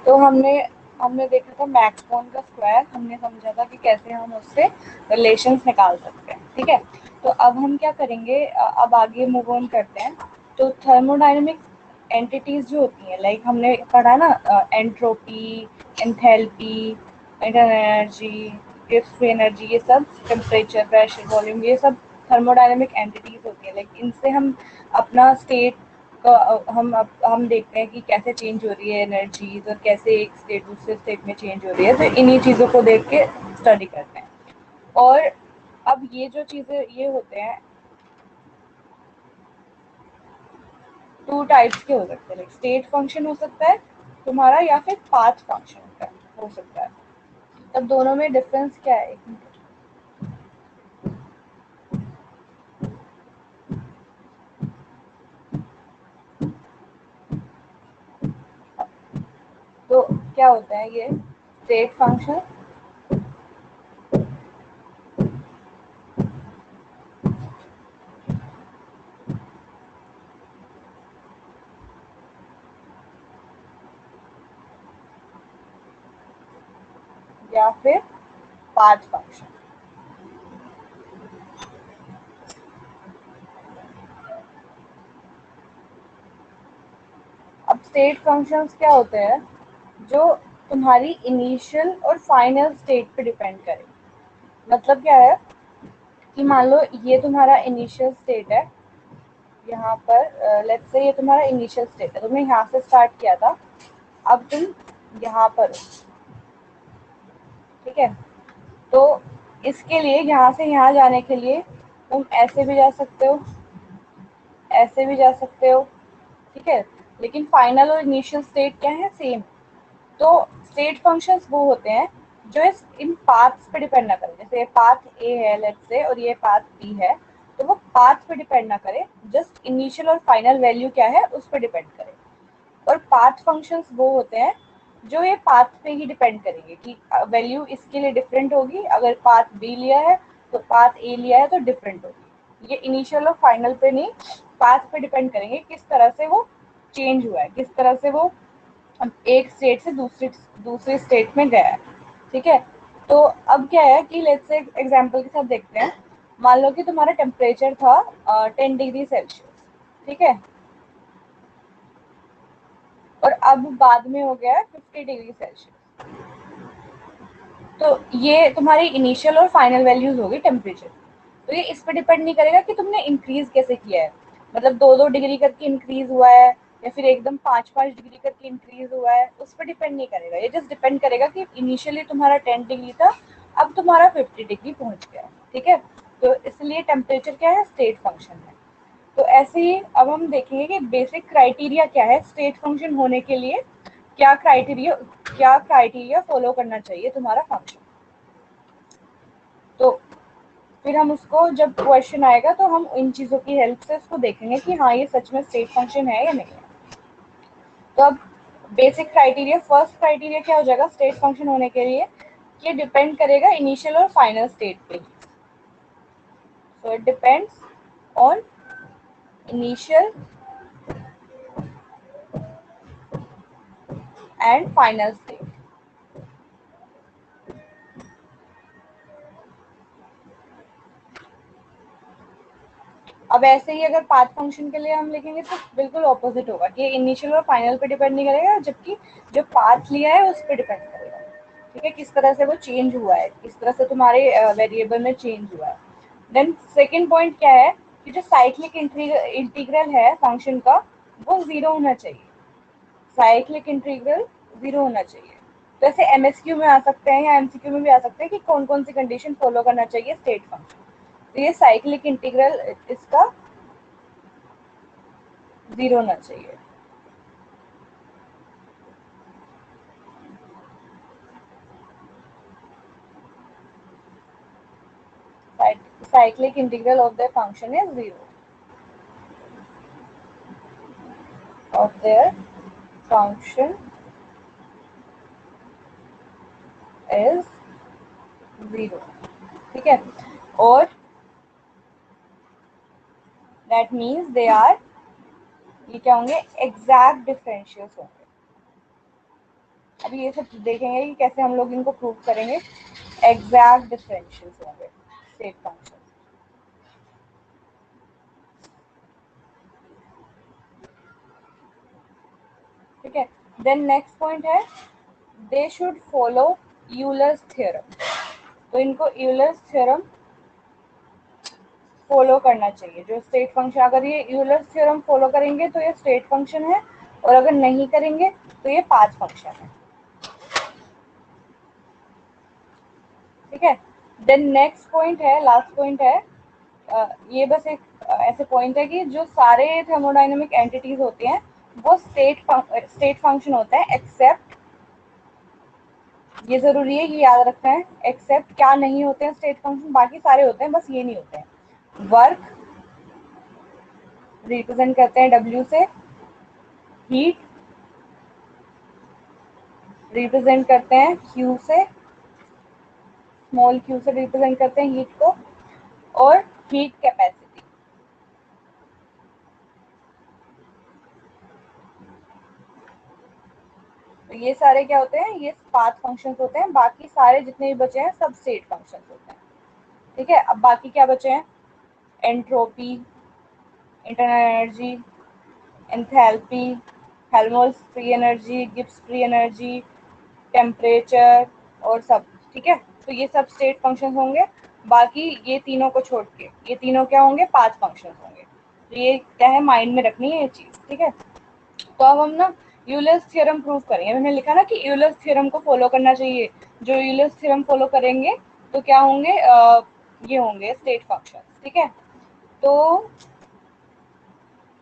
तो हमने हमने देखा था मैक्सबोर्न का स्क्वायर, हमने समझा था कि कैसे हम उससे रिलेशंस निकाल सकते हैं, ठीक है। तो अब हम क्या करेंगे, अब आगे मूव ऑन करते हैं। तो थर्मोडायनेमिक एंटिटीज जो होती हैं, लाइक हमने पढ़ा ना, entropy, enthalpy, energy, gives free energy, ये सब टेम्परेचर, प्रेशर, वॉल्यूम, ये सब थर्मोडायनेमिक एंटिटीज होती है। लाइक इनसे हम अपना स्टेट हम देखते हैं कि कैसे चेंज हो रही है एनर्जीज, और कैसे एक स्टेट दूसरे स्टेट में चेंज हो रही है। तो इन्हीं चीज़ों को देख के स्टडी करते हैं। और अब ये जो चीज़ें ये होते हैं, टू टाइप्स के हो सकते हैं। लाइक स्टेट फंक्शन हो सकता है तुम्हारा, या फिर पाथ फंक्शन हो सकता है। तब दोनों में डिफरेंस क्या है, एक मिनट। तो क्या होता है ये स्टेट फंक्शन, या फिर पाथ फंक्शन। अब स्टेट फंक्शंस क्या होते हैं, जो तुम्हारी इनिशियल और फाइनल स्टेट पे डिपेंड करे। मतलब क्या है कि मान लो ये तुम्हारा इनिशियल स्टेट है, यहाँ पर लेट्स से ये तुम्हारा इनिशियल स्टेट है, तुमने यहाँ से स्टार्ट किया था, अब तुम यहाँ पर हो, ठीक है। तो इसके लिए यहाँ से यहाँ जाने के लिए तुम ऐसे भी जा सकते हो, ऐसे भी जा सकते हो, ठीक है। लेकिन फाइनल और इनिशियल स्टेट क्या है, सेम। तो स्टेट फंक्शंस वो होते हैं जो इन पाथ्स पे डिपेंड ना करें। जैसे पाथ ए है लेट्स से, और ये पाथ बी है, तो वो पाथ पे डिपेंड ना करे, जस्ट इनिशियल और फाइनल वैल्यू क्या है उस पर डिपेंड करे। और पाथ फंक्शंस वो होते हैं जो ये पाथ पे ही डिपेंड करेंगे कि वैल्यू इसके लिए डिफरेंट होगी। अगर पाथ बी लिया है तो पाथ ए लिया है तो डिफरेंट होगी। ये इनिशियल और फाइनल पे नहीं, पाथ पे डिपेंड करेंगे, किस तरह से वो चेंज हुआ है, किस तरह से वो एक स्टेट से दूसरी दूसरे स्टेट में गया है, ठीक है। तो अब क्या है कि लेट्स से एग्जांपल के साथ देखते हैं। मान लो कि तुम्हारा टेम्परेचर था 10 डिग्री सेल्सियस, ठीक है, और अब बाद में हो गया है 50 डिग्री सेल्सियस। तो ये तुम्हारी इनिशियल और फाइनल वैल्यूज होगी टेम्परेचर। तो ये इस पर डिपेंड नहीं करेगा कि तुमने इंक्रीज कैसे किया है, मतलब 2-2 डिग्री करके इंक्रीज हुआ है, या फिर एकदम 5-5 डिग्री करके इंक्रीज हुआ है, उस पर डिपेंड नहीं करेगा। ये जस्ट डिपेंड करेगा कि इनिशियली तुम्हारा 10 डिग्री था, अब तुम्हारा 50 डिग्री पहुंच गया है, ठीक है। तो इसलिए टेम्परेचर क्या है, स्टेट फंक्शन है। तो ऐसे ही अब हम देखेंगे कि बेसिक क्राइटेरिया क्या है स्टेट फंक्शन होने के लिए, क्या क्राइटेरिया फॉलो करना चाहिए तुम्हारा फंक्शन। तो फिर हम उसको, जब क्वेश्चन आएगा तो हम इन चीज़ों की हेल्प से उसको देखेंगे कि हाँ ये सच में स्टेट फंक्शन है या नहीं है। तो अब बेसिक क्राइटेरिया, फर्स्ट क्राइटेरिया क्या हो जाएगा स्टेट फंक्शन होने के लिए, ये डिपेंड करेगा इनिशियल और फाइनल स्टेट पे। So it depends on initial and final state. अब ऐसे ही अगर पाथ फंक्शन के लिए हम लिखेंगे तो बिल्कुल ऑपोजिट होगा कि इनिशियल और फाइनल पे डिपेंड नहीं करेगा, जबकि जो पाथ लिया है उस पर डिपेंड करेगा, ठीक है, किस तरह से वो चेंज हुआ है, किस तरह से तुम्हारे वेरिएबल में चेंज हुआ है। देन सेकेंड पॉइंट क्या है कि जो साइक्लिक इंटीग्रल है फंक्शन का, वो जीरो होना चाहिए। साइक्लिक इंटीग्रल जीरो होना चाहिए। तो ऐसे एमएसक्यू में आ सकते हैं या एमसीक्यू में भी आ सकते हैं कि कौन कौन सी कंडीशन फॉलो करना चाहिए स्टेट फंक्शन। तो ये साइक्लिक इंटीग्रल इसका जीरो होना चाहिए। Cyclic integral of their function is zero. Of their function is zero, ठीक है। और that means they are, ये क्या होंगे, एग्जैक्ट डिफरेंशियल्स होंगे। अभी ये सब देखेंगे कि कैसे हम लोग इनको प्रूव करेंगे। एग्जैक्ट डिफरेंशियल्स होंगे स्टेट फंक्शन। ठीक है, देन नेक्स्ट पॉइंट है they should follow Euler's theorem. तो इनको यूलर्स थ्योरम फॉलो करना चाहिए। जो स्टेट फंक्शन, अगर ये यूलर्स थ्योरम फॉलो करेंगे तो ये स्टेट फंक्शन है, और अगर नहीं करेंगे तो ये पाथ फंक्शन है। ठीक है, देन नेक्स्ट पॉइंट है, लास्ट पॉइंट है, ये बस एक ऐसे पॉइंट है कि जो सारे थर्मोडायनेमिक एंटिटीज होते हैं वो स्टेट फंक्शन होता है, एक्सेप्ट, ये जरूरी है कि याद रखना है, एक्सेप्ट क्या नहीं होते हैं स्टेट फंक्शन, बाकी सारे होते हैं, बस ये नहीं होते हैं। वर्क रिप्रेजेंट करते हैं W से, हीट रिप्रेजेंट करते हैं Q से, स्मॉल q से रिप्रेजेंट करते हैं हीट को, और हीट कैपेसिटी। तो ये सारे क्या होते हैं, ये पाथ फंक्शंस होते हैं, बाकी सारे जितने भी बचे हैं सब स्टेट फंक्शंस होते हैं। ठीक है, अब बाकी क्या बचे हैं, entropy, internal energy, enthalpy, Helmholtz free energy, Gibbs free energy, temperature, और सब। ठीक है, तो ये सब स्टेट फंक्शंस होंगे। बाकी ये तीनों को छोड़ के ये तीनों क्या होंगे, पाथ फंक्शंस होंगे। तो ये क्या है, माइंड में रखनी है ये चीज। ठीक है, तो अब हम ना यूलर्स थ्योरम प्रूव करेंगे। मैंने लिखा ना कि यूलर्स थ्योरम को फॉलो करना चाहिए। जो यूलर्स थ्योरम फॉलो करेंगे तो क्या होंगे, ये होंगे स्टेट फंक्शन। ठीक है, तो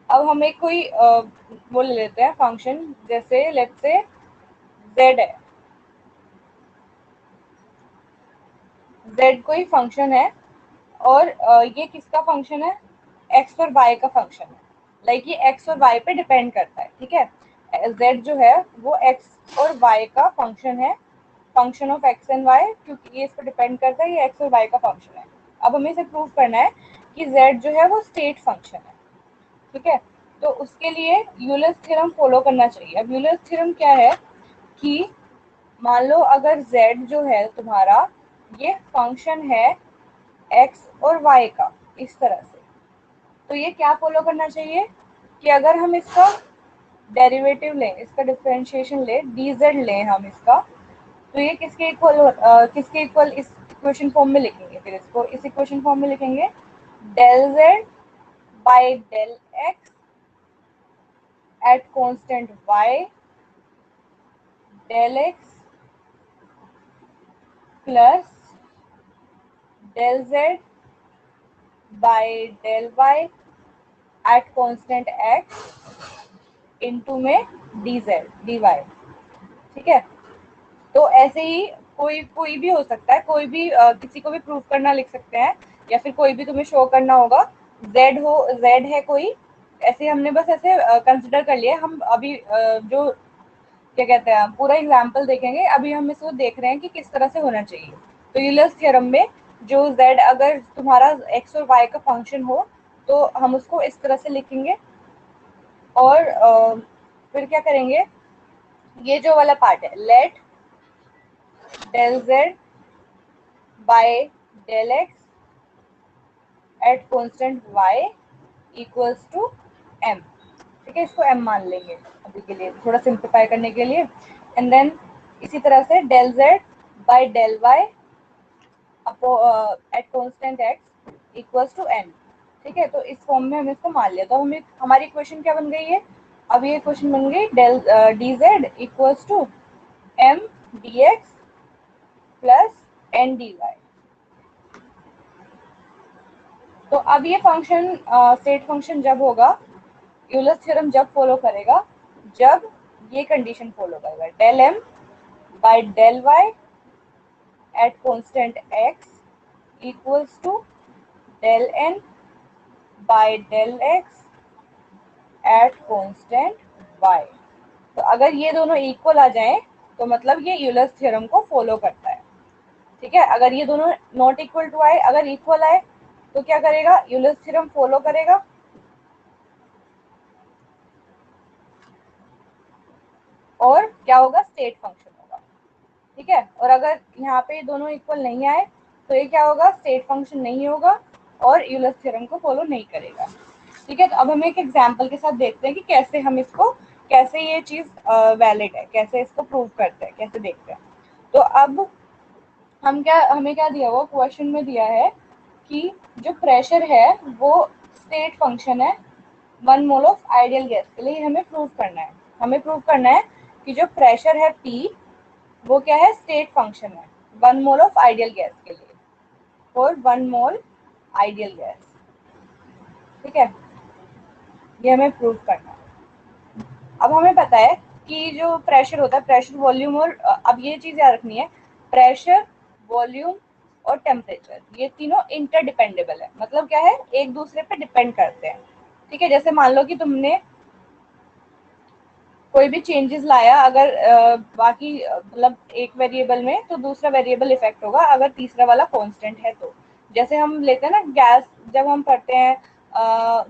अब हमें कोई वो ले लेते हैं फंक्शन, जैसे लेट्स से z है, z कोई फंक्शन है, और ये किसका फंक्शन है, x और y का फंक्शन है। लाइक ये x और y पे डिपेंड करता है। ठीक है, z जो है वो x और y का फंक्शन है, function of x and y, क्योंकि ये इस पर डिपेंड करता है, ये x और y का फंक्शन है। अब हमें इसे प्रूव करना है कि z जो है वो स्टेट फंक्शन है। ठीक है, तो उसके लिए यूलर्स थ्योरम फॉलो करना चाहिए। अब यूलर्स थ्योरम क्या है कि मान लो अगर z जो है तुम्हारा ये फंक्शन है x और y का, इस तरह से, तो ये क्या फॉलो करना चाहिए कि अगर हम इसका डेरिवेटिव लें, इसका डिफरेंशिएशन लें, dz लें हम इसका, तो ये किसके इक्वल इस इक्वेशन फॉर्म में लिखेंगे, फिर इसको इस इक्वेशन फॉर्म में लिखेंगे, del z by del x at constant y del x plus del z by del y at constant x into में dy। ठीक है, तो ऐसे ही कोई कोई भी हो सकता है, कोई भी किसी को भी प्रूफ करना लिख सकते हैं, या फिर कोई भी तुम्हें शो करना होगा। z है कोई, ऐसे हमने बस ऐसे कंसिडर कर लिया। हम अभी जो क्या कहते हैं पूरा एग्जाम्पल देखेंगे, अभी हम इसको देख रहे हैं कि किस तरह से होना चाहिए। तो यूलर्स थ्योरम में जो z अगर तुम्हारा x और y का फंक्शन हो तो हम उसको इस तरह से लिखेंगे, और फिर क्या करेंगे, ये जो वाला पार्ट है, let del z by del x at constant y equals to m। ठीक है, इसको m मान लेंगे अभी के लिए, थोड़ा सिंप्लीफाई करने के लिए। एंड देन इसी तरह से del z by del y at constant x equals to n। ठीक है, तो इस फॉर्म में हमने इसको मान लिया। तो हमें हमारी इक्वेशन क्या बन गई है, अब ये इक्वेशन बन गई del dz equals to m dx plus n dy। तो अब ये फंक्शन स्टेट फंक्शन जब होगा, यूलर्स थ्योरम जब फॉलो करेगा, जब ये कंडीशन फॉलो करेगा, del m by del y at constant x equals to del n by del x at constant y। तो अगर ये दोनों इक्वल आ जाएं तो मतलब ये यूलर्स थ्योरम को फॉलो करता है। ठीक है, अगर ये दोनों नॉट इक्वल टू आए, अगर इक्वल आए तो क्या करेगा, यूलर्स थ्योरम फॉलो करेगा, और क्या होगा, स्टेट फंक्शन होगा। ठीक है, और अगर यहाँ पे दोनों इक्वल नहीं आए तो ये क्या होगा, स्टेट फंक्शन नहीं होगा और यूलर्स थ्योरम को फॉलो नहीं करेगा। ठीक है, तो अब हम एक एग्जांपल के साथ देखते हैं कि कैसे हम इसको, कैसे ये चीज वैलिड है, कैसे इसको प्रूव करते हैं, कैसे देखते हैं। तो अब हमें क्या दिया हुआ क्वेश्चन में दिया है कि जो प्रेशर है वो स्टेट फंक्शन है 1 मोल ऑफ आइडियल गैस के लिए। हमें प्रूव करना है, हमें प्रूव करना है कि जो प्रेशर है P वो क्या है, स्टेट फंक्शन है 1 मोल ऑफ आइडियल गैस के लिए, फॉर 1 मोल आइडियल गैस। ठीक है, ये हमें प्रूव करना है। अब हमें पता है कि जो प्रेशर होता है, प्रेशर, वॉल्यूम और अब ये चीज याद रखनी है, प्रेशर, वॉल्यूम और टेम्परेचर ये तीनों इंटरडिपेंडेबल है। मतलब क्या है, एक दूसरे पे डिपेंड करते हैं। ठीक है, जैसे मान लो कि तुमने कोई भी चेंजेस लाया, अगर बाकी मतलब एक वेरिएबल में, तो दूसरा वेरिएबल इफेक्ट होगा अगर तीसरा वाला कांस्टेंट है तो। जैसे हम लेते हैं ना गैस, जब हम पढ़ते हैं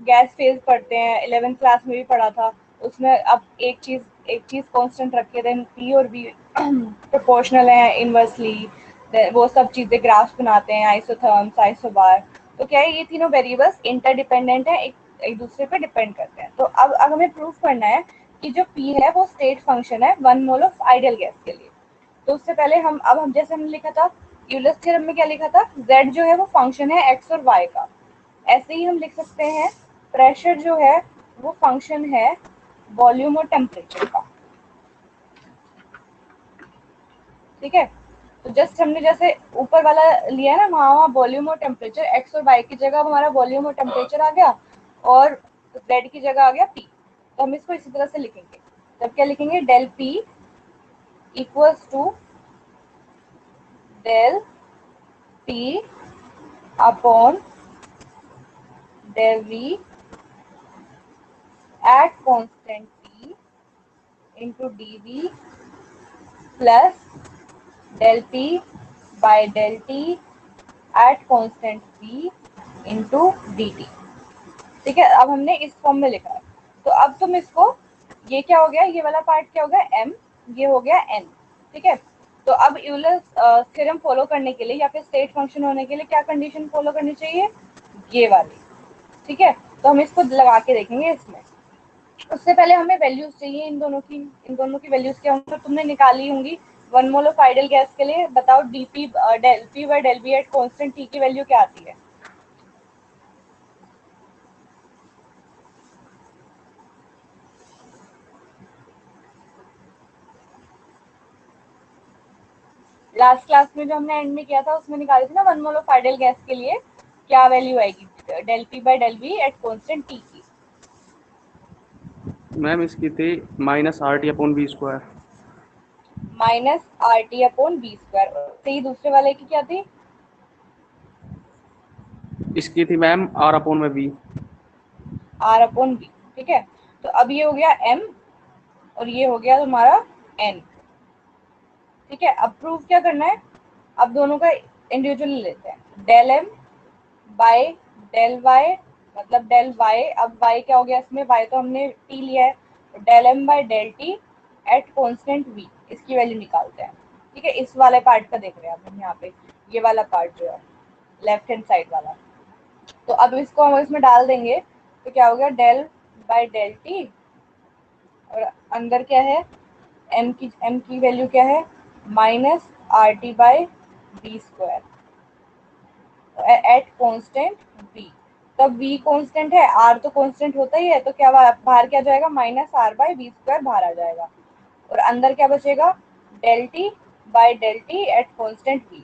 गैस फेज पढ़ते हैं, 11th क्लास में भी पढ़ा था, उसमें अब एक चीज कांस्टेंट रखे, देन पी और बी प्रोपोर्शनल है इनवर्सली, वो सब चीजें ग्राफ्स बनाते हैं, आइसोथर्म्स, आइसोबार। तो क्या है, ये तीनों वेरिएबल्स इंटरडिपेंडेंट है, एक दूसरे पे डिपेंड करते हैं। तो अब हमें प्रूफ करना है कि जो P है वो स्टेट फंक्शन है 1 मोल ऑफ आइडियल गैस के लिए। तो उससे पहले हम जैसे हमने लिखा था यूलर्स थ्योरम में, क्या लिखा था, Z जो है वो फंक्शन है x और y का। ऐसे ही हम लिख सकते हैं प्रेशर जो है वो फंक्शन है वॉल्यूम और टेम्परेचर का। ठीक है, तो जस्ट हमने जैसे ऊपर वाला लिया ना, वहाँ वॉल्यूम और टेम्परेचर, एक्स और वाई की जगह हमारा वॉल्यूम और टेम्परेचर आ गया और जेड की जगह आ गया पी। तो हम इसको इसी तरह से लिखेंगे। तब क्या लिखेंगे, del P equals to del P upon del V at constant P into D V plus del P by del T at constant P into D T. ठीक है, अब हमने इस फॉर्म में लिखा है। तो अब तुम इसको, ये क्या हो गया, ये वाला पार्ट क्या हो गया m, ये हो गया n। ठीक है, तो अब यूलर्स थ्योरम फॉलो करने के लिए या फिर स्टेट फंक्शन होने के लिए क्या कंडीशन फॉलो करनी चाहिए, ये वाली। ठीक है, तो हम इसको लगा के देखेंगे इसमें। उससे पहले हमें वैल्यूज चाहिए इन दोनों की वैल्यूज क्या होंगी, तो तुमने निकाली होंगी 1 मोल ऑफ आइडियल गैस के लिए। बताओ DP del P by del B at constant T की वैल्यू क्या आती है। लास्ट क्लास में जो हमने एंड में किया था उसमें निकाली थी ना 1 मोल ऑफ आइडियल गैस के लिए क्या वैल्यू आएगी, del P by del B at constant T की। मैम इसकी थी -RT/V²। -RT/V²। सही, दूसरे वाले की क्या थी, इसकी थी मैम R/V। R/V। ठीक है, तो अब ये हो गया m और ये हो गया तुम्हारा n। ठीक है, अब प्रूफ क्या करना है, अब दोनों का इंडिविजुअली लेते हैं। Del m by del y, मतलब डेल y, अब y क्या हो गया इसमें, y तो हमने t लिया है, तो del m by del t at constant v, इसकी वैल्यू निकालते हैं। ठीक है, इस वाले पार्ट का देख रहे हैं अब हम यहाँ पे, ये वाला पार्ट जो है लेफ्ट हैंड साइड वाला। तो अब इसको हम इसमें डाल देंगे, तो क्या हो गया, डेल बाय डेल टी, और अंदर क्या है, m की वैल्यू क्या है, -RT/V² एट कांस्टेंट v। तब v कांस्टेंट है, r तो कांस्टेंट होता ही है, तो क्या बाहर क्या जाएगा, -R/V² बाहर आ जाएगा, और अंदर क्या बचेगा, del T by del T at constant v,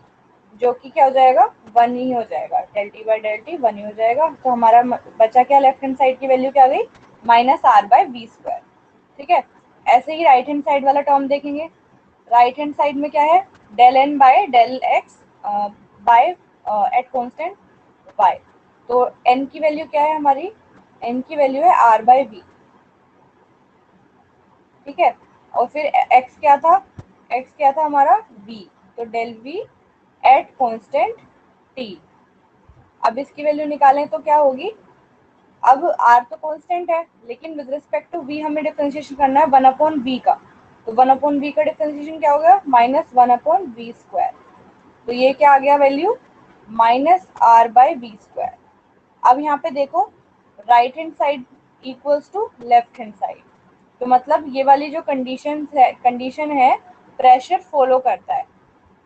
जो कि क्या हो जाएगा, 1 ही हो जाएगा, del T by del T 1 ही हो जाएगा। तो हमारा बचा क्या, लेफ्ट हैंड साइड की वैल्यू क्या आ गई, -R/V²। ठीक है, ऐसे ही राइट हैंड साइड वाला टर्म देखेंगे। राइट हैंड साइड में क्या है, del N by del X by at constant Y. तो एन की वैल्यू क्या है हमारी, एन की वैल्यू है R/V। ठीक है, और फिर एक्स क्या था, एक्स क्या था हमारा v, तो del V at constant T. अब इसकी वैल्यू निकालें तो क्या होगी, अब r तो कांस्टेंट है, लेकिन विद रिस्पेक्ट टू v हमें डिफरेंशिएशन करना है 1/v का। तो 1/v का डिफरेंशिएशन क्या होगा, -1/v²। तो ये क्या आ गया वैल्यू, -r/v²। अब यहाँ पे देखो, right hand side equals to left hand side, तो मतलब ये वाली जो कंडीशन है प्रेशर फॉलो करता है।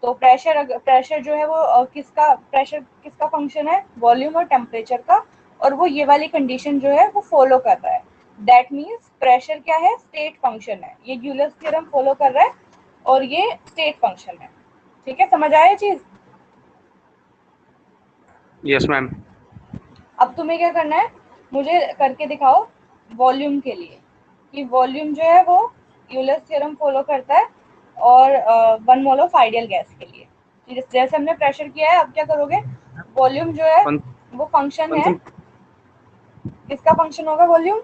तो प्रेशर जो है वो किसका फंक्शन है, वॉल्यूम और टेम्परेचर का, और वो ये वाली कंडीशन जो है वो फॉलो कर रहा है। दैट मीन्स प्रेशर क्या है, स्टेट फंक्शन है, ये यूलर्स थ्योरम फॉलो कर रहा है और ये स्टेट फंक्शन है। ठीक है, समझ आया चीज। Yes ma'am. अब तुम्हें क्या करना है, मुझे करके दिखाओ वॉल्यूम के लिए, कि वॉल्यूम जो है वो यूलर्स थ्योरम फॉलो करता है और 1 मोल ऑफ आइडियल गैस के लिए। जैसे हमने प्रेशर किया है, अब क्या करोगे, वॉल्यूम जो है वन वो फंक्शन वन है, थिंग, किसका फंक्शन होगा वॉल्यूम,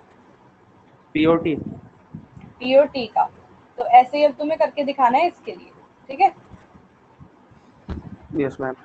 पीओटी। पीओटी का। तो ऐसे ही अब तुम्हें करके दिखाना है इसके लिए। ठीक है, यस मैम।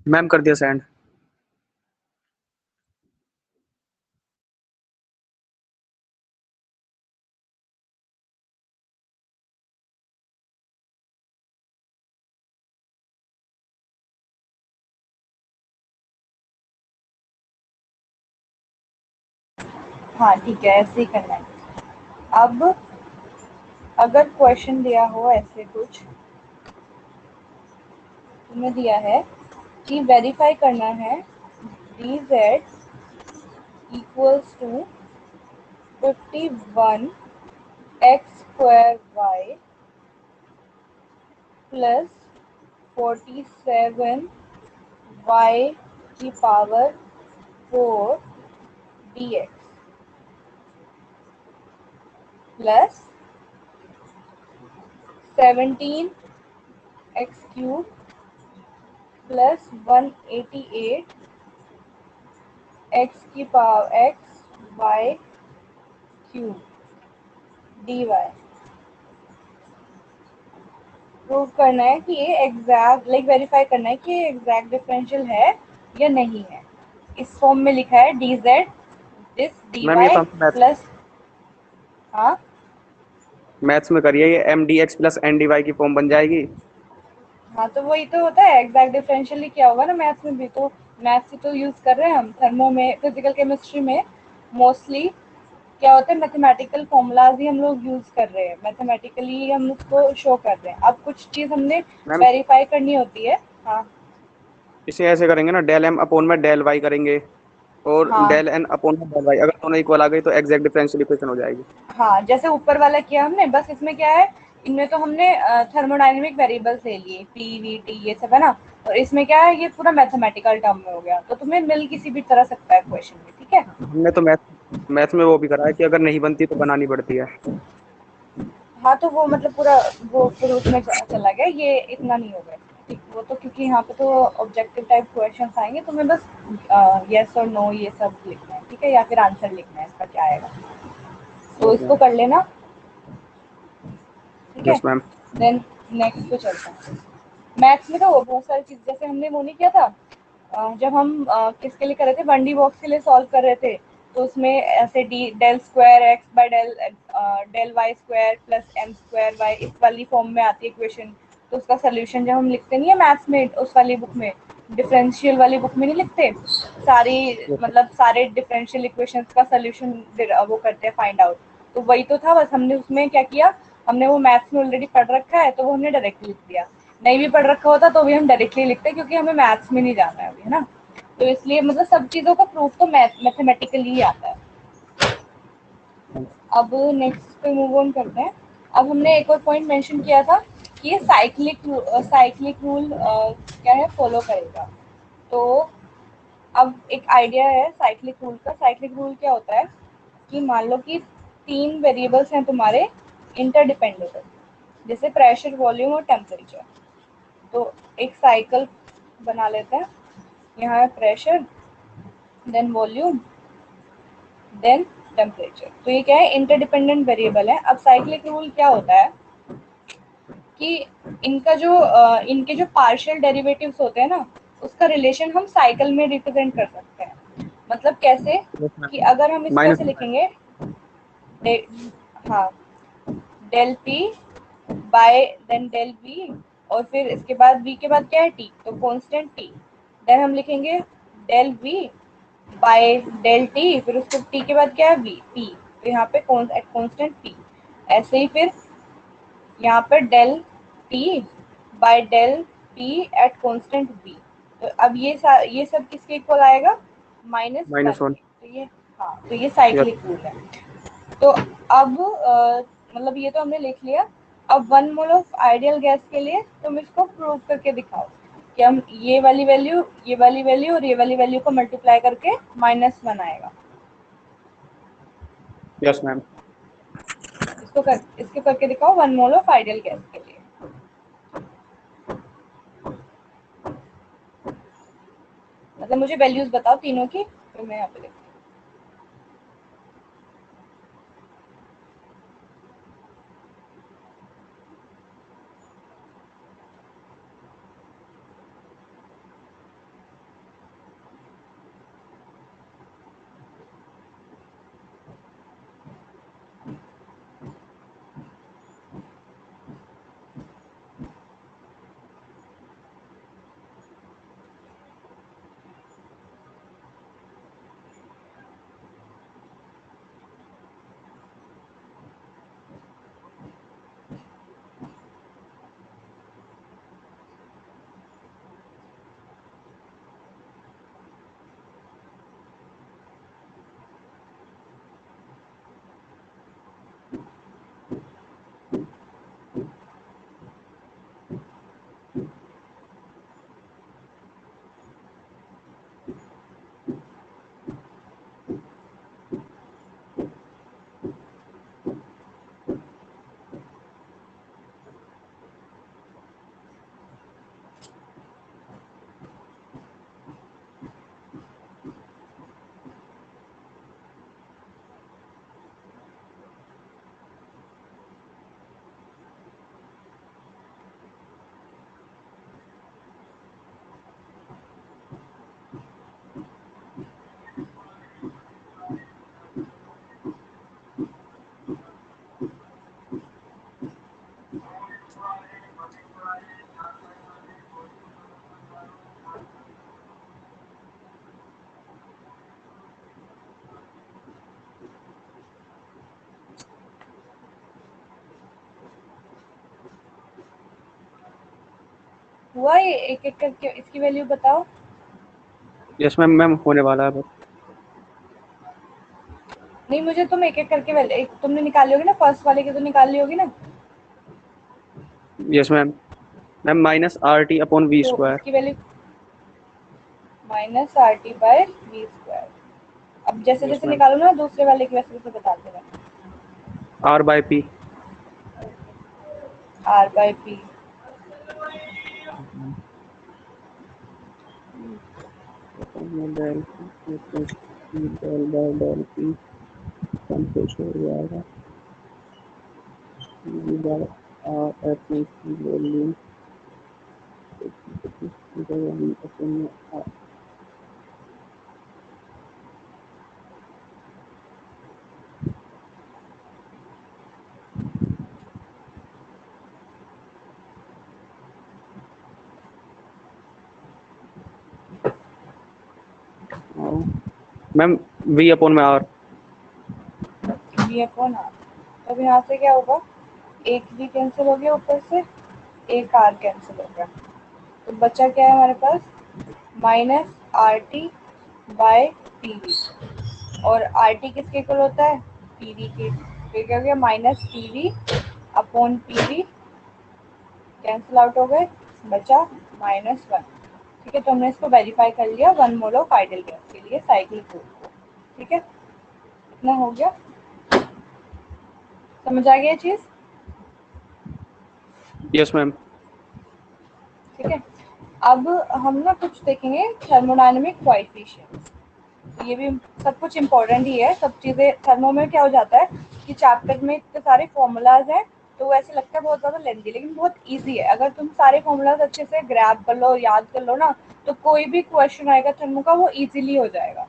मैम कर दिया सेंड। हाँ ठीक है, ऐसे ही करना है। अब अगर क्वेश्चन दिया हो ऐसे कुछ, तुम्हें दिया है कि वेरीफाई करना है dz equals to 51 x square y plus 47 y की power 4 dx plus 17 x cube plus 188 x की power x y cube dy। Prove करना है कि ये एग्जैक्ट वेरीफाई करना है कि ये एग्जैक्ट डिफरेंशियल है या नहीं है। इस फॉर्म में लिखा है D Z this D ma'am ये वाई तो हम प्लस। हाँ मैथ्स में करिए, ये M D X plus N D Y की फॉर्म बन जाएगी। हाँ, तो वही तो होता है एग्जैक्ट डिफरेंशियल ही क्या होगा ना मैथ्स में भी। तो मैथ्स ही तो यूज कर रहे हैं हम थर्मो में, फिजिकल केमिस्ट्री में मोस्टली क्या होता है, मैथमेटिकल फॉर्मूलाज ही हम लोग यूज कर रहे हैं, मैथमेटिकली हम उसको शो कर रहे हैं। अब कुछ चीज हमने मैम वेरीफाई करनी होती है। हाँ इसे ऐसे करेंगे ना, डेल एम अपोन में डेल वाई करेंगे और हाँ डेल एन अपोन में डेल वाई, अगर दोनों इक्वल आ गई तो एग्जैक्ट डिफरेंशियल इक्वेशन हो जाएगी। हाँ, जैसे ऊपर वाला किया हमने, बस इसमें क्या है, इनमें तो हमने थर्मोडायनेमिक वेरिएबल्स ले लिए पी वी टी ये सब है ना, और इसमें क्या है, ये पूरा मैथमेटिकल टर्म में हो गया, तो तुम्हें मिल किसी भी तरह सकता है क्वेश्चन में, ठीक है। हमने तो मैथ में वो भी करा है कि अगर नहीं बनती तो बनानी पड़ती है। हाँ तो वो मतलब पूरा वो फिर उसमें चला गया, ये इतना नहीं होगा ठीक। वो तो क्योंकि यहाँ पे तो ऑब्जेक्टिव टाइप क्वेश्चन आएंगे, तुम्हें बस यस और नो ये सब लिखना है, ठीक है, या फिर आंसर लिखना है इसका क्या आएगा, तो यस इसको मैम। कर लेना, ठीक है। Yes ma'am. देन नेक्स्ट पे चलते हैं। मैथ्स में तो बहुत सारी चीज, जैसे हमने वो नहीं किया था जब हम किसके लिए कर रहे थे, वन डी बॉक्स के लिए सॉल्व कर रहे थे, तो उसमें ऐसे D del square X by del del Y square plus M square Y इस वाली फॉर्म में आती है इक्वेशन। तो उसका सोल्यूशन जब हम लिखते नहीं है मैथ्स में उस वाली बुक में, डिफरेंशियल वाली बुक में नहीं लिखते सारी, मतलब सारे डिफरेंशियल इक्वेशंस का सोल्यूशन वो करते हैं फाइंड आउट, तो वही तो था, बस हमने उसमें क्या किया, हमने वो मैथ्स में ऑलरेडी पढ़ रखा है तो वो हमने डायरेक्टली लिख दिया। नहीं भी पढ़ रखा होता तो भी हम डायरेक्टली लिखते क्योंकि हमें मैथ्स में नहीं जाना है अभी, है ना। तो इसलिए मतलब सब चीज़ों का प्रूफ तो मैथमेटिकली ही आता है। अब नेक्स्ट पे मूव ऑन करते हैं। अब हमने एक और पॉइंट मेंशन किया था कि ये साइक्लिक रूल क्या है, फॉलो करेगा। तो अब एक आइडिया है साइक्लिक रूल का। साइक्लिक रूल क्या होता है कि मान लो कि तीन वेरिएबल्स हैं तुम्हारे इंटरडिपेंडेंट, जैसे प्रेशर वॉल्यूम और टेम्परेचर। तो एक साइकिल बना लेते हैं, यहाँ है pressure, then volume, then temperature. तो ये क्या है, इंटरडिपेंडेंट वेरिएबल है। अब साइक्लिक रूल क्या होता है कि इनके जो पार्शियल डेरिवेटिव्स होते हैं ना, उसका रिलेशन हम साइकिल में रिप्रेजेंट कर सकते हैं। मतलब कैसे, यस मैम। कि अगर हम इसको माइनस। ऐसे लिखेंगे, हाँ, del P by then del V, और फिर इसके बाद वी के बाद क्या है, टी, तो कांस्टेंट टी। देन हम लिखेंगे del V by del T, फिर उसके टी के बाद क्या है, वी पी, तो यहाँ पे कांस्टेंट पी। ऐसे ही फिर यहाँ पे del T by del P at constant V. तो अब ये सब किसके इक्वल आएगा, -1 -1। के। तो ये, हाँ, तो ये यस। साइक्लिक रूल है। तो अब मतलब ये तो हमने लिख लिया। अब 1 मोल ऑफ आइडियल गैस के लिए तुम इसको प्रूव करके दिखाओ कि हम ये वाली वैल्यू, ये वाली वैल्यू और ये वाली वैल्यू को मल्टीप्लाई करके -1 आएगा। Yes ma'am. इसको करके दिखाओ 1 मोल ऑफ आइडियल गैस के लिए। मतलब मुझे वैल्यूज बताओ तीनों की, फिर मैं यहाँ पे लिखती हुआ ये? एक एक करके इसकी वैल्यू बताओ। यस मैम, मैम होने वाला है बस। नहीं, मुझे तुम एक एक करके वैल्यू, एक तुमने निकाली होगी ना, फर्स्ट वाले की तो निकाल ली होगी ना। Yes ma'am. Ma'am minus R T upon V तो स्क्वायर। इसकी value minus R T by V square. अब जैसे यस जैसे मैम। निकालो ना दूसरे वाले की, वैसे वैसे बताते रहना। R by P. R by P. Del del by del P संतुष्ट हो जाएगा। आर एफ की value upon R. Ma'am V upon में आर। V upon R. तो अब यहाँ से क्या होगा, एक वी कैंसिल हो गया, ऊपर से एक आर कैंसिल हो गया, तो बचा क्या है हमारे पास, minus R T by P V. और आर टी किसके इक्वल होता है, पी वी के। तो क्या हो गया, minus P V upon P V, cancel out हो गए, बचा -1। ठीक है, तो हमने इसको वेरीफाई कर लिया 1 मोल ऑफ आइडियल गैस के लिए साइकिल 2 को। ठीक है, इतना हो गया, समझ आ गया ये चीज। Yes ma'am. ठीक है, अब हम ना कुछ देखेंगे थर्मोडायनेमिक कोएफिशिएंट्स। ये भी सब कुछ इम्पोर्टेंट ही है, सब चीज़ें। थर्मो में क्या हो जाता है कि चैप्टर में इतने सारे फॉर्मूलाज हैं, तो वैसे लगता है बहुत ज़्यादा लेंथी, लेकिन बहुत इजी है। अगर तुम सारे फॉर्मूलाज अच्छे से ग्रैब कर लो, याद कर लो ना, तो कोई भी क्वेश्चन आएगा थर्मो का वो इजीली हो जाएगा।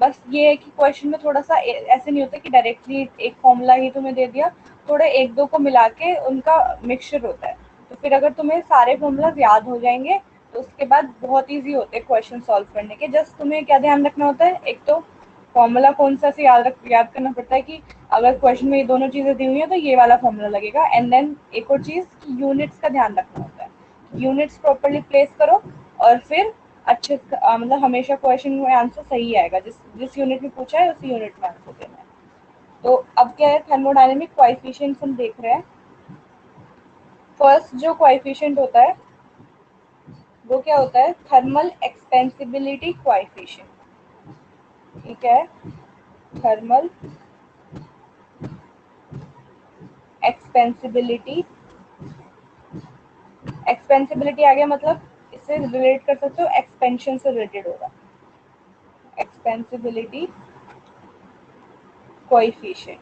बस ये है कि क्वेश्चन में थोड़ा सा ऐसे नहीं होता कि डायरेक्टली एक फॉर्मूला ही तुम्हें दे दिया, थोड़े एक दो को मिला के उनका मिक्सचर होता है। तो फिर अगर तुम्हें सारे फॉर्मूलाज याद हो जाएंगे तो उसके बाद बहुत इजी होते हैं क्वेश्चन सॉल्व करने के। जस्ट तुम्हें क्या ध्यान रखना होता है, एक तो फॉर्मूला कौन सा से याद करना पड़ता है कि अगर क्वेश्चन में ये दोनों चीजें दी हुई हैं तो ये वाला फॉर्मूला लगेगा। एंड देन एक और चीज, यूनिट्स का ध्यान रखना होता है, यूनिट्स प्रॉपर्ली प्लेस करो, और फिर अच्छे मतलब हमेशा क्वेश्चन में आंसर सही आएगा, जिस जिस यूनिट में पूछा है उसी यूनिट में आंसर देना है। तो अब क्या है, थर्मोडायनेमिक कोएफिशिएंट्स हम देख रहे हैं। फर्स्ट जो कोएफिशिएंट होता है वो क्या होता है, थर्मल एक्सपेंसिबिलिटी कोएफिशिएंट। ठीक है, थर्मल एक्सपेंसिबिलिटी, एक्सपेंसिबिलिटी आ गया मतलब इससे रिलेट कर सकते हो, एक्सपेंशन से रिलेटेड होगा, एक्सपेंसिबिलिटी कोएफिशिएंट।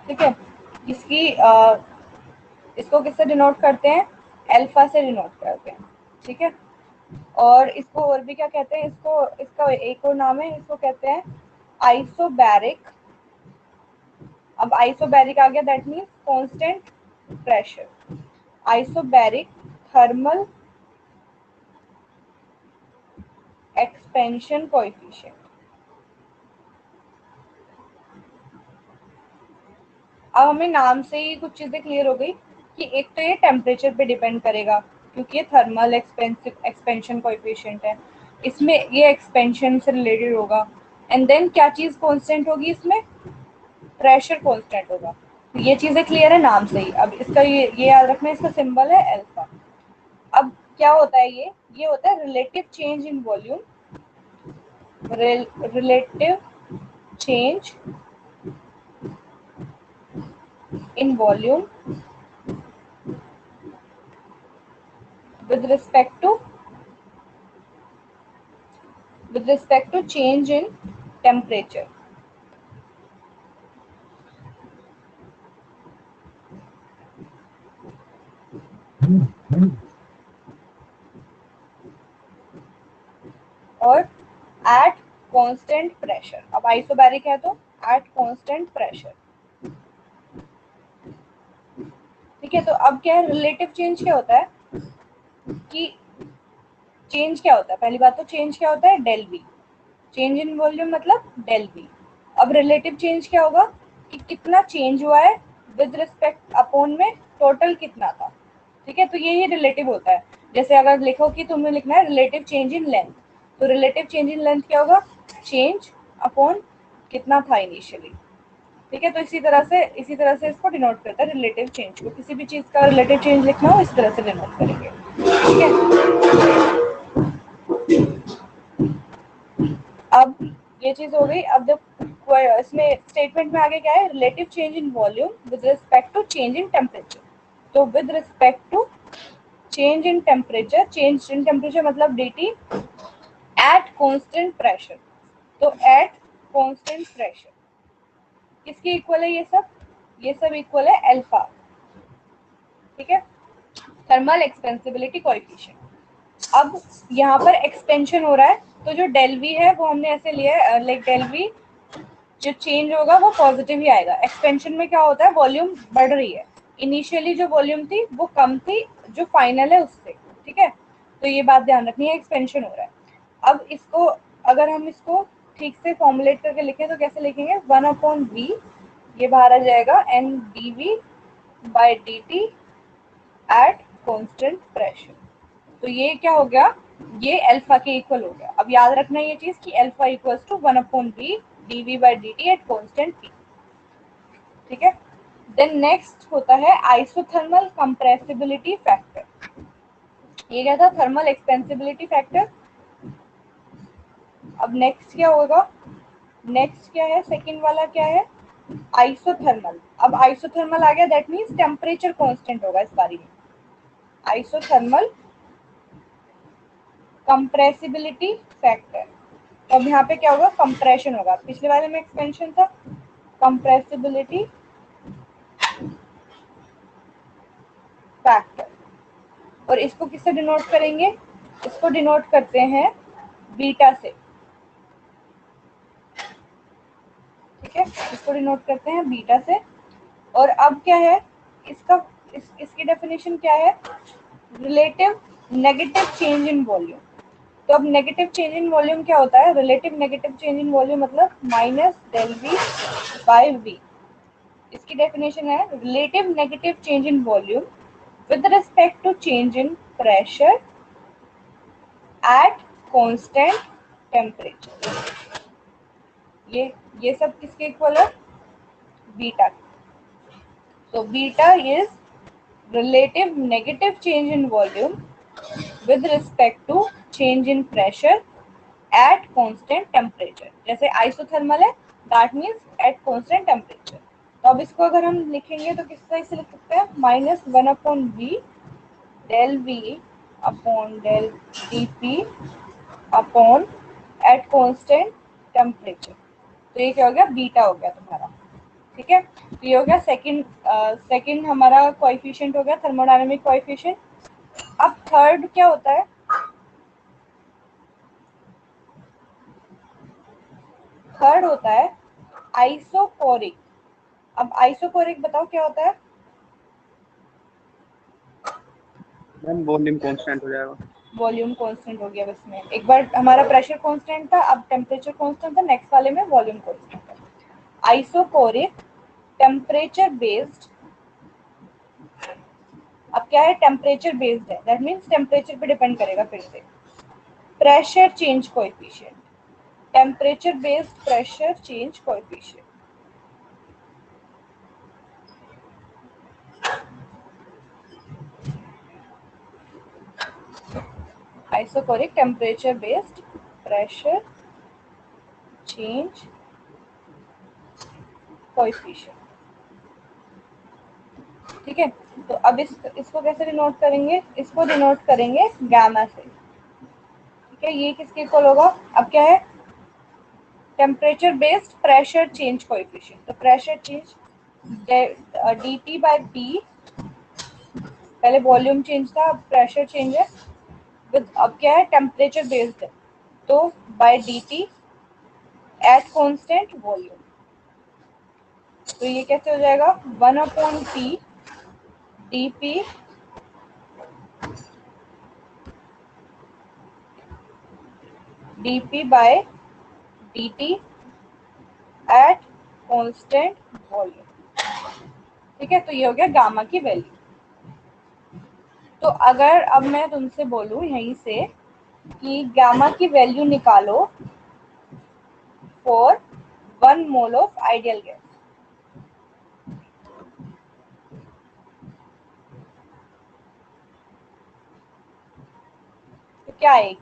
ठीक है, इसकी इसको किससे डिनोट करते हैं, अल्फा से डिनोट करते हैं। ठीक है, और इसको और भी क्या कहते हैं, इसको इसका एक और नाम है, इसको कहते हैं आइसोबैरिक। अब आइसोबैरिक आ गया, that means constant pressure. Isobaric thermal expansion coefficient. अब हमें नाम से ही कुछ चीजें क्लियर हो गई कि एक तो ये टेम्परेचर पे डिपेंड करेगा, क्योंकि ये थर्मल एक्सपेंशन कोएफिशिएंट है, इसमें ये एक्सपेंशन से रिलेटेड होगा। एंड देन क्या चीज कांस्टेंट होगी इसमें, प्रेशर कांस्टेंट होगा। तो ये चीजें क्लियर है नाम से ही। अब इसका ये याद रखना, इसका सिंबल है अल्फा। अब क्या होता है ये होता है relative change in volume, relative change in volume with respect to change in temperature। और एट कांस्टेंट प्रेशर। अब आइसोबैरिक है तो एट कांस्टेंट प्रेशर। ठीक है, तो अब क्या है, रिलेटिव चेंज क्या होता है कि चेंज क्या होता है, पहली बात तो चेंज क्या होता है, del V. Change in volume मतलब डेल वी। अब रिलेटिव चेंज क्या होगा कि कितना चेंज हुआ है विद रिस्पेक्ट अपोन में टोटल कितना था, ठीक है। तो यही रिलेटिव होता है। जैसे अगर लिखो कि तुम्हें लिखना है रिलेटिव चेंज इन लेंथ, तो रिलेटिव चेंज इन लेंथ क्या होगा, चेंज अपॉन कितना था इनिशियली, ठीक है। तो इसी तरह से इसको डिनोट करता है रिलेटिव चेंज को। किसी भी चीज का रिलेटिव चेंज लिखना हो इस तरह से डिनोट करेंगे, ठीक है। अब ये चीज हो गई। अब जब इसमें स्टेटमेंट में आगे क्या है, relative change in volume with respect to change in temperature. तो with respect to change in temperature, change in temperature मतलब dt एट कांस्टेंट प्रेशर। तो एट कांस्टेंट प्रेशर किसके इक्वल है, ये सब इक्वल है अल्फा, ठीक है, थर्मल एक्सपेंसिबिलिटी कोएफिशिएंट। अब यहाँ पर एक्सपेंशन हो रहा है, तो जो डेल वी है वो हमने ऐसे लिया है, लाइक डेल वी जो चेंज होगा वो पॉजिटिव ही आएगा। एक्सपेंशन में क्या होता है, वॉल्यूम बढ़ रही है, इनिशियली जो वॉल्यूम थी वो कम थी जो फाइनल है उससे, ठीक है। तो ये बात ध्यान रखनी है, एक्सपेंशन हो रहा है। अब इसको अगर हम इसको ठीक से फॉर्मुलेट करके लिखें तो कैसे लिखेंगे, 1/v, ये बाहर आ जाएगा N D V by D T at constant pressure. तो ये क्या हो गया, ये अल्फा के इक्वल हो गया। अब याद रखना ये चीज कि alpha equals to 1/v dv by dt at constant p, ठीक है। देन नेक्स्ट होता है आइसोथर्मल कंप्रेसिबिलिटी फैक्टर। ये क्या था, थर्मल एक्सपेंसिबिलिटी फैक्टर। अब नेक्स्ट क्या होगा, नेक्स्ट क्या है, सेकंड वाला क्या है, आइसोथर्मल। अब आइसोथर्मल आ गया, दैट मीन्स टेम्परेचर कांस्टेंट होगा इस बारी में। Isothermal compressibility factor. तो अब यहाँ पे क्या होगा, कंप्रेशन होगा, पिछले वाले में एक्सपेंशन था, कंप्रेसिबिलिटी फैक्टर। और इसको किससे डिनोट करेंगे, इसको डिनोट करते हैं बीटा से, ठीक है, इसको डिनोट करते हैं बीटा से। और अब क्या है इसका, इसकी डेफिनेशन क्या है, relative negative change in volume. तो अब नेगेटिव चेंज इन वॉल्यूम क्या होता है, relative negative change in volume मतलब minus del V by V. इसकी डेफिनेशन है relative negative change in volume with respect to change in pressure at constant temperature। ये सब किसके इक्वल है, beta. so beta is relative negative change in volume with respect to change in pressure at constant temperature। जैसे isothermal है, that means eight constant temperature. तो अब इसको अगर हम लिखेंगे तो किस तरह से लिख सकते हैं, minus 1/v del V upon del D P upon at constant temperature. तो ये क्या हो गया, बीटा हो गया तुम्हारा, ठीक है। तो ये हो गया सेकंड हमारा कोएफिशिएंट हो गया, थर्मोडायनामिक कोएफिशिएंट। अब थर्ड क्या होता है, थर्ड होता है आइसोकोरिक। अब आइसोकोरिक बताओ क्या होता है, मैम वॉल्यूम कांस्टेंट हो जाएगा। वॉल्यूम कांस्टेंट हो गया, बस में एक बार हमारा प्रेशर कांस्टेंट था, अब टेम्परेचर कांस्टेंट था, नेक्स्ट वाले में वॉल्यूम कांस्टेंट है। आइसोकोरिक टेम्परेचर बेस्ड, अब क्या है, टेम्परेचर बेस्ड है, दैट मीन्स टेम्परेचर पे डिपेंड करेगा फिर से। Pressure change coefficient, temperature based pressure change coefficient. Isochoric temperature based pressure change coefficient, ठीक है। तो अब इसको कैसे डिनोट करेंगे, इसको डिनोट करेंगे गामा से, ठीक है। ये किसके इक्वल होगा, अब क्या है, temperature based pressure change coefficient. तो pressure change D T by P, पहले वॉल्यूम चेंज था अब प्रेशर चेंज है, विद अब क्या है, टेम्परेचर बेस्ड है, तो by D T at constant volume. तो ये कैसे हो जाएगा, 1/p D P D P by D T at constant volume, ठीक है, तो ये हो गया गामा की वैल्यू। तो अगर अब मैं तुमसे बोलूं यहीं से कि गामा की वैल्यू निकालो for 1 mole of ideal gas, तो क्या आएगी?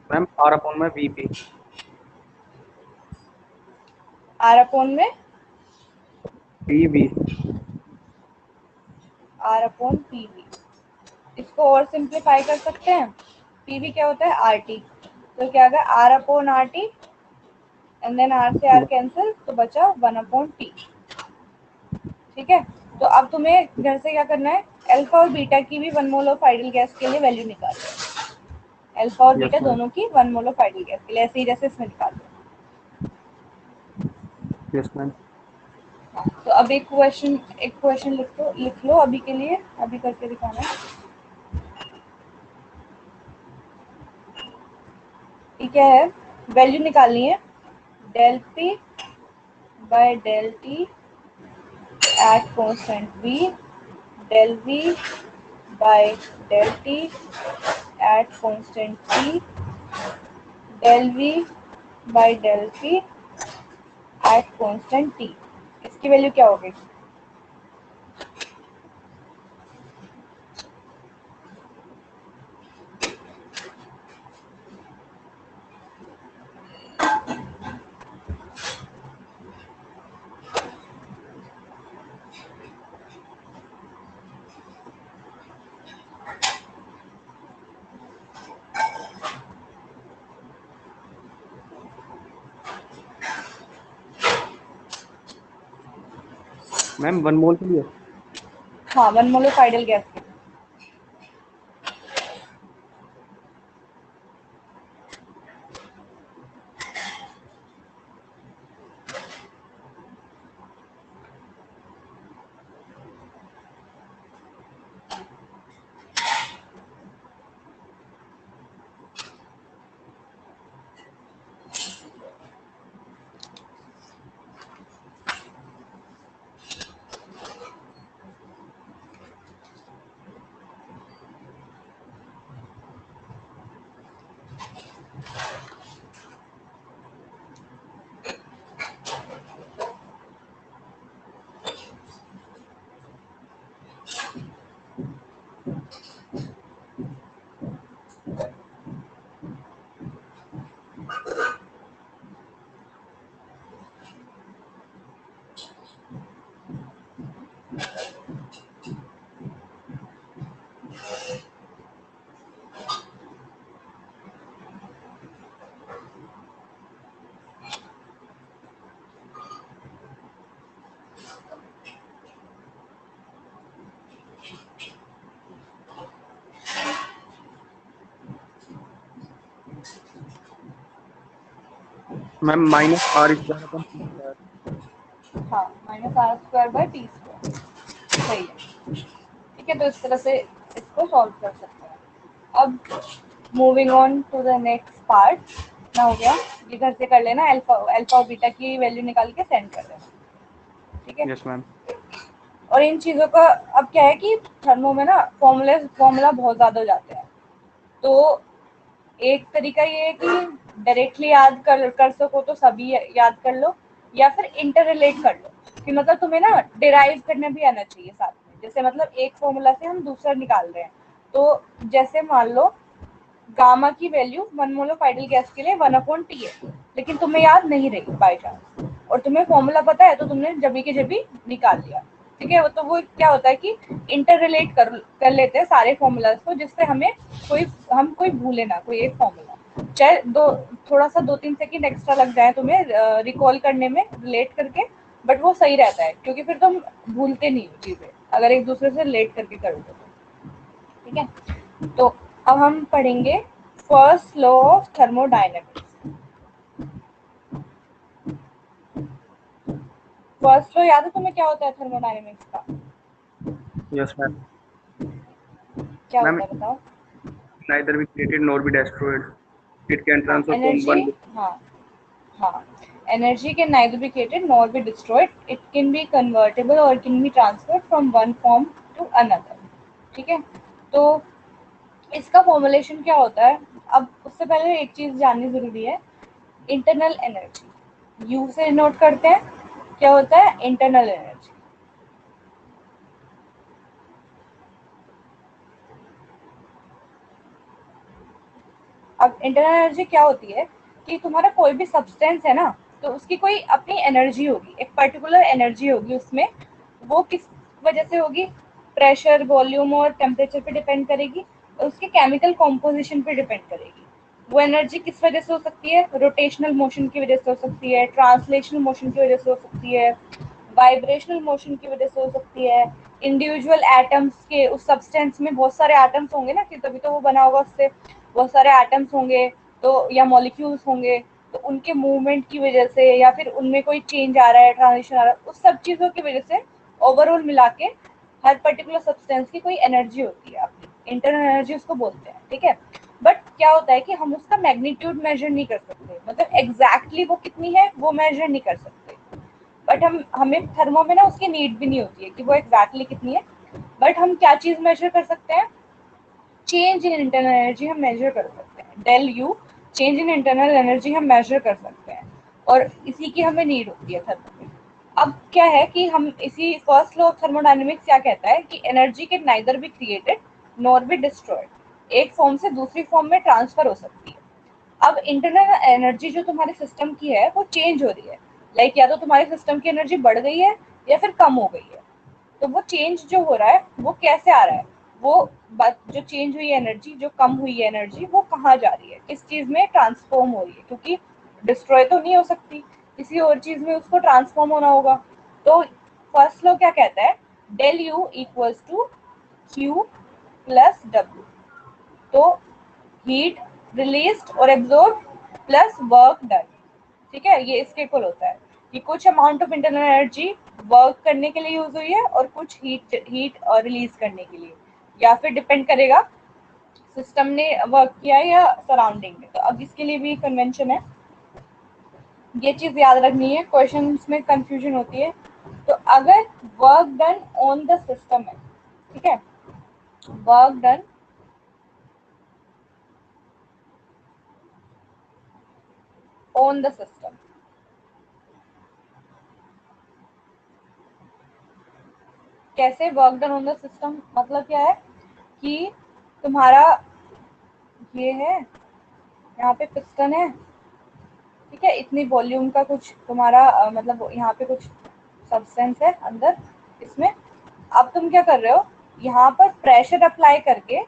मैम आर अपॉन में वीपी। आर अपॉन में पीवी। R upon PV. इसको और सिंप्लीफाई कर सकते हैं। पीवी क्या होता है? R T. तो क्या होगा? R upon R T and then R से आर कैंसिल, तो बचा 1 अपॉन टी। ठीक है, तो अब तुम्हें घर से क्या करना है, अल्फा और बीटा की भी 1 मोल ऑफ आइडियल गैस के लिए वैल्यू निकालनी है। अल्फा और यस बीटा मैम। दोनों की 1 मोल ऑफ आइडियल गैस के लिए, ऐसे ही जैसे इसमें निकाल दो। Yes ma'am. हाँ, तो अब एक क्वेश्चन लिख लो अभी के लिए, अभी करके दिखाना है। ठीक है, वैल्यू निकालनी है del P by del T at constant V, del V by del T at constant T, del V by del T at constant T. इसकी वैल्यू क्या होगी? मैम 1 मोल के लिए। हाँ, 1 मोल ऑफ आइडियल गैस की। Ma'am minus R square upon T square. हाँ, minus R square by T square, सही है। ठीक है, तो इस तरह से इसको सॉल्व कर सकते हैं। अब moving on to the next part ना, हो गया ये घर से कर लेना, अल्फा अल्फा और बीटा की वैल्यू निकाल के सेंड कर देना। ठीक है, यस मैम। और इन चीज़ों का अब क्या है कि थर्मो में ना फॉर्मूला बहुत ज़्यादा हो जाते हैं। तो एक तरीका ये है कि डायरेक्टली याद कर सको तो सभी याद कर लो, या फिर इंटर रिलेट कर लो कि मतलब तुम्हें ना डिराइव करना भी आना चाहिए साथ में। जैसे मतलब एक फॉर्मूला से हम दूसरा निकाल रहे हैं, तो जैसे मान लो गामा की value 1 mole of ideal gas के लिए 1 अपॉन टी है, लेकिन तुम्हें याद नहीं रही बाय चांस, और तुम्हें फॉर्मूला पता है, तो तुमने जबी के जबी निकाल लिया। ठीक है, तो वो क्या होता है कि इंटर रिलेट कर लेते हैं सारे फॉर्मूलाज को, जिससे हमें हम कोई भूले ना कोई एक फॉर्मूला, चाहे दो थोड़ा सा 2-3 सेकंड एक्स्ट्रा लग जाए तुम्हें रिकॉल करने में, रिलेट करके, बट वो सही रहता है क्योंकि फिर तुम भूलते नहीं हो चीजें अगर एक दूसरे से रिलेट करके करोगे तो। ठीक है, तो अब हम पढ़ेंगे first law of thermodynamics. First law याद है तुम्हें क्या होता है थर्मोडायनेमिक्स का? Yes ma'am. क्या मैम होता है बताओ? neither be created nor be destroyed. It can हाँ transfer from एनर्जी, one. हाँ हाँ, energy can neither be created nor be destroyed. It can be convertible or it can be transferred from one form to another. ठीक है, तो इसका formulation क्या होता है? अब उससे पहले एक चीज जाननी जरूरी है, इंटरनल एनर्जी यू से नोट करते हैं। क्या होता है इंटरनल एनर्जी? अब इंटरनल एनर्जी क्या होती है कि तुम्हारा कोई भी सब्सटेंस है ना, तो उसकी कोई अपनी एनर्जी होगी, एक पर्टिकुलर एनर्जी होगी उसमें। वो किस वजह से होगी? प्रेशर, वॉल्यूम और टेम्परेचर पे डिपेंड करेगी और उसके केमिकल कॉम्पोजिशन पे डिपेंड करेगी। वो एनर्जी किस वजह से हो सकती है? रोटेशनल मोशन की वजह से हो सकती है, ट्रांसलेशनल मोशन की वजह से हो सकती है, वाइब्रेशनल मोशन की वजह से हो सकती है, इंडिविजुअल एटम्स के, उस सब्सटेंस में बहुत सारे एटम्स होंगे ना, कि तभी तो वो बना होगा, उससे बहुत सारे एटम्स होंगे तो, या मॉलिक्यूल्स होंगे, तो उनके मूवमेंट की वजह से या फिर उनमें कोई चेंज आ रहा है, ट्रांजिशन आ रहा है, उस सब चीजों की वजह से ओवरऑल मिला के हर पर्टिकुलर सब्सटेंस की कोई एनर्जी होती है अपनी, इंटरनल एनर्जी उसको बोलते हैं। ठीक है, बट क्या होता है कि हम उसका मैग्नीट्यूड मेजर नहीं कर सकते, मतलब एग्जैक्टली वो कितनी है वो मेजर नहीं कर सकते। बट हमें थर्मो में ना उसकी नीड भी नहीं होती है कि वो एग्जैक्टली कितनी है। बट हम क्या चीज मेजर कर सकते हैं? चेंज इन इंटरनल एनर्जी हम मेजर कर सकते हैं, del U, change in internal energy हम मेजर कर सकते हैं, और इसी की हमें नीड होती है थर्मो में। अब क्या है कि हम इसी फर्स्ट लॉ ऑफ थर्मोडायनेमिक्स क्या कहता है कि energy can neither be created nor be destroyed, एक फॉर्म से दूसरी फॉर्म में ट्रांसफर हो सकती है। अब इंटरनल एनर्जी जो तुम्हारे सिस्टम की है वो चेंज हो रही है, लाइक या तो तुम्हारे सिस्टम की एनर्जी बढ़ गई है या फिर कम हो गई है। तो वो चेंज जो हो रहा है वो कैसे आ रहा है? वो बात जो चेंज हुई है एनर्जी, जो कम हुई है एनर्जी, वो कहाँ जा रही है, किस चीज में ट्रांसफॉर्म हो रही है? क्योंकि डिस्ट्रॉय तो नहीं हो सकती, किसी और चीज में उसको ट्रांसफॉर्म होना होगा। तो फर्स्ट लॉ क्या कहता है? Del U equals to Q plus W. तो हीट रिलीज्ड और एब्जॉर्ब प्लस वर्क डन। ठीक है, ये इसके इक्वल होता है कि कुछ amount of internal energy work करने के लिए यूज हुई है और कुछ हीट रिलीज करने के लिए, या फिर डिपेंड करेगा सिस्टम ने वर्क किया है या सराउंडिंग में। तो अब इसके लिए भी कन्वेंशन है, ये चीज याद रखनी है, क्वेश्चन में कंफ्यूजन होती है। तो अगर work done on the system है, ठीक है, work done on the system, कैसे work done on the system मतलब क्या है कि तुम्हारा ये है, यहाँ पे पिस्टन है, ठीक है, इतनी वॉल्यूम का कुछ तुम्हारा मतलब यहाँ पे कुछ सब्सटेंस है अंदर इसमें। अब तुम क्या कर रहे हो, यहाँ पर प्रेशर अप्लाई करके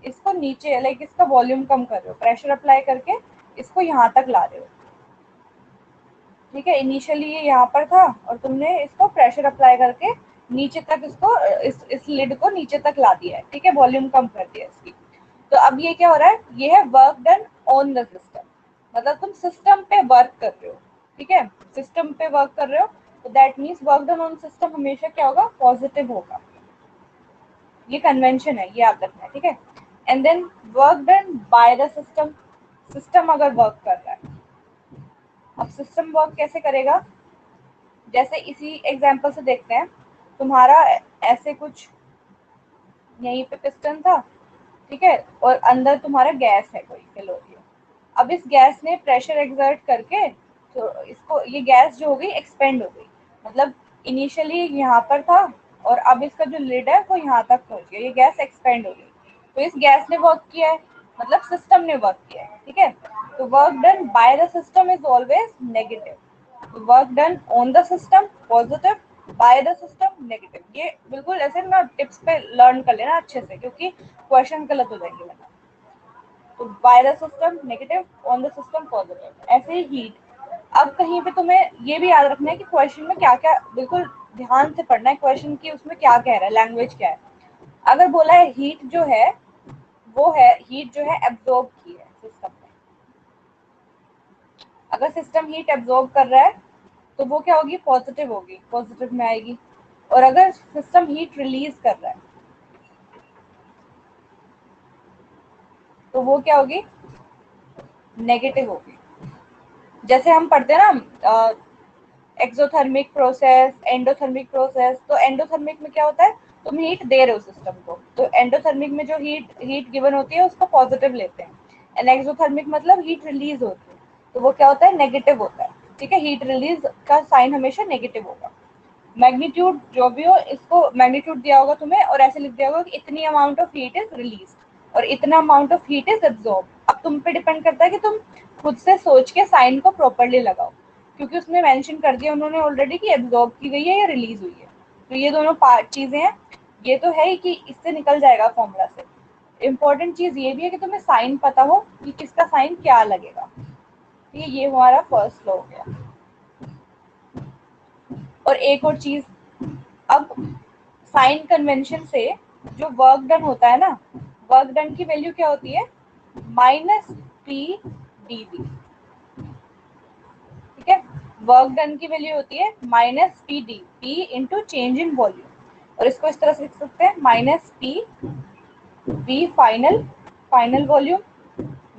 इसको नीचे, लाइक इसका वॉल्यूम कम कर रहे हो, प्रेशर अप्लाई करके इसको यहाँ तक ला रहे हो। ठीक है, इनिशियली ये यहाँ पर था और तुमने इसको प्रेशर अप्लाई करके नीचे तक इसको इस लिड को नीचे तक ला दिया है। ठीक है, वॉल्यूम कम कर दिया इसकी। तो अब ये क्या हो रहा है, ये है work done on the system, मतलब तुम सिस्टम पे वर्क कर रहे हो। ठीक है, सिस्टम पे वर्क कर रहे हो, तो that means work done on system हमेशा क्या होगा, पॉजिटिव होगा। ये कन्वेंशन है, ये याद रखना है। ठीक है, and then work done by the system, system अगर वर्क कर रहा है, अब सिस्टम वर्क कैसे करेगा, जैसे इसी एग्जांपल से देखते हैं। तुम्हारा ऐसे कुछ यहीं पे पिस्टन था, ठीक है, और अंदर तुम्हारा गैस है कोई फिल हो रही है। अब इस गैस ने प्रेशर एक्सर्ट करके, तो इसको, ये गैस जो हो गई एक्सपेंड हो गई, मतलब इनिशियली यहाँ पर था और अब इसका जो लिड है वो यहाँ तक पहुंच गया, ये गैस एक्सपेंड हो गई। तो इस गैस ने वर्क किया है, मतलब सिस्टम ने वर्क किया है। ठीक है, तो work done by the system is always negative, work done on the system positive, bye the system negative. ये बिल्कुल ऐसे ना टिप्स पे लर्न कर लेना अच्छे से, क्योंकि क्वेश्चन गलत हो जाएंगे वरना। तो bye the system negative, on the system positive. ऐसे ही हीट, अब कहीं पे तुम्हें ये भी याद रखना है कि क्वेश्चन में क्या क्या, बिल्कुल ध्यान से पढ़ना है क्वेश्चन की, उसमें क्या कह रहा है, लैंग्वेज क्या है। अगर बोला है हीट जो है वो है, हीट जो है एब्जॉर्ब की है सिस्टम में, अगर सिस्टम हीट एब्जॉर्ब कर रहा है तो वो क्या होगी, पॉजिटिव होगी, पॉजिटिव में आएगी। और अगर सिस्टम हीट रिलीज कर रहा है तो वो क्या होगी, नेगेटिव होगी। जैसे हम पढ़ते हैं ना एक्सोथर्मिक प्रोसेस, एंडोथर्मिक प्रोसेस, तो एंडोथर्मिक में क्या होता है, तुम हीट दे रहे हो सिस्टम को, तो एंडोथर्मिक में जो हीट हीट गिवन होती है उसको पॉजिटिव लेते हैं, एंड एक्सोथर्मिक मतलब हीट रिलीज होती है तो वो क्या होता है, नेगेटिव होता है। ठीक है, हीट रिलीज का साइन हमेशा नेगेटिव होगा। मैग्नीट्यूड जो भी हो, इसको मैग्नीट्यूड दिया होगा तुम्हें और ऐसे लिख दिया होगा कि इतनी amount of heat is release और इतना amount of heat is absorb. अब तुम पे डिपेंड करता है कि तुम खुद से सोच के साइन को प्रॉपरली लगाओ, क्योंकि उसमें मेंशन कर दिया उन्होंने ऑलरेडी कि एब्जॉर्ब की गई है या रिलीज हुई है। तो ये दोनों पार्ट चीजें हैं, ये तो है ही कि इससे निकल जाएगा फॉर्मूला से। इम्पोर्टेंट चीज ये भी है कि तुम्हें साइन पता हो कि किसका साइन क्या लगेगा। ठीक है, ये हमारा फर्स्ट लॉ हो गया। और एक और चीज, अब साइन कन्वेंशन से जो वर्क डन होता है ना, वर्क डन की वैल्यू क्या होती है, माइनस पी डीवी। ठीक है, वर्क डन की वैल्यू होती है minus P D, P into change in volume, और इसको इस तरह से लिख सकते हैं minus P V final, final volume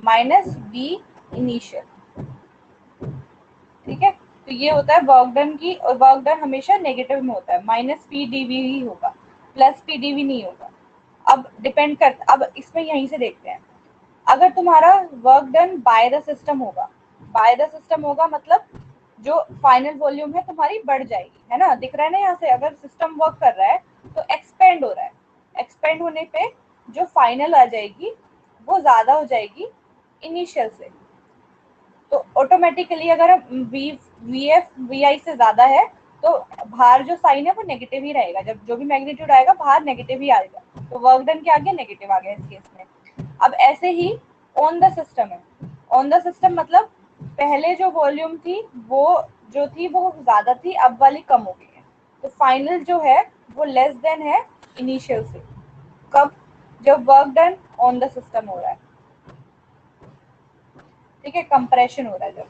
minus V initial. ठीक है, तो ये होता है वर्क डन की, और वर्क डन हमेशा नेगेटिव में होता है, माइनस पी डीवी ही होगा, प्लस पी डीवी नहीं होगा। अब डिपेंड कर, अब इसमें यहीं से देखते हैं, अगर तुम्हारा work done by the system होगा, बाय द सिस्टम होगा मतलब जो फाइनल वॉल्यूम है तुम्हारी बढ़ जाएगी, है ना, दिख रहा है ना यहाँ से, अगर सिस्टम वर्क कर रहा है तो एक्सपेंड हो रहा है, एक्सपेंड होने पे जो फाइनल आ जाएगी वो ज्यादा हो जाएगी इनिशियल से। तो ऑटोमेटिकली अगर वी वी एफ वी आई से ज्यादा है तो बाहर जो साइन है वो नेगेटिव ही रहेगा, जब जो भी मैग्नीट्यूड आएगा बाहर नेगेटिव ही आएगा, तो वर्क डन के आगे नेगेटिव आ गया इस केस में। अब ऐसे ही ऑन द सिस्टम है, ऑन द सिस्टम मतलब पहले जो वॉल्यूम थी वो जो थी वो ज्यादा थी, अब वाली कम हो गई है, तो फाइनल जो है वो लेस देन है इनिशियल से। कब, जब work done on the system हो रहा है, ठीक है, कंप्रेशन हो रहा है जब,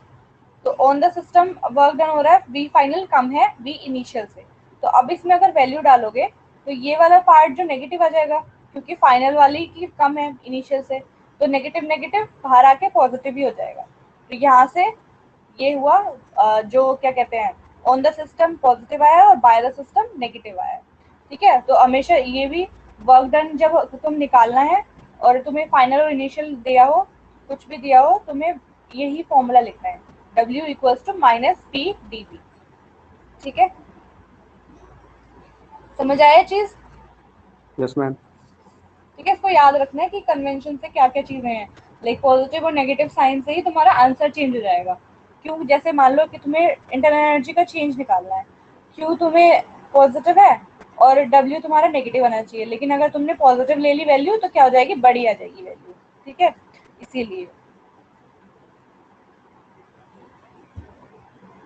तो on the system work done हो रहा है, वी फाइनल कम है वी इनिशियल से। तो अब इसमें अगर वैल्यू डालोगे तो ये वाला पार्ट जो नेगेटिव आ जाएगा, क्योंकि फाइनल वाली की कम है इनिशियल से, तो नेगेटिव नेगेटिव बाहर आके पॉजिटिव ही हो जाएगा। तो यहाँ से ये हुआ जो क्या कहते हैं, ऑन द सिस्टम पॉजिटिव आया और बाय द सिस्टम नेगेटिव आया। ठीक है, तो हमेशा ये भी वर्क डन जब तुम निकालना है और तुम्हें फाइनल और इनिशियल दिया हो, कुछ भी दिया हो, तुम्हें यही फॉर्मूला लिखना है, W equals to minus P D V. ठीक है, समझ आया चीज। Yes ma'am. ठीक है, इसको याद रखना है कि कन्वेंशन से क्या क्या चीजें हैं, लाइक पॉजिटिव और नेगेटिव साइन से ही तुम्हारा आंसर चेंज हो जाएगा। क्यों, जैसे मान लो कि तुम्हें इंटरनल एनर्जी का चेंज निकालना है, क्यों तुम्हें पॉजिटिव है और W तुम्हारा नेगेटिव आना चाहिए, लेकिन अगर तुमने पॉजिटिव ले ली वैल्यू तो क्या हो जाएगी, बड़ी आ जाएगी वैल्यू। ठीक है, इसीलिए।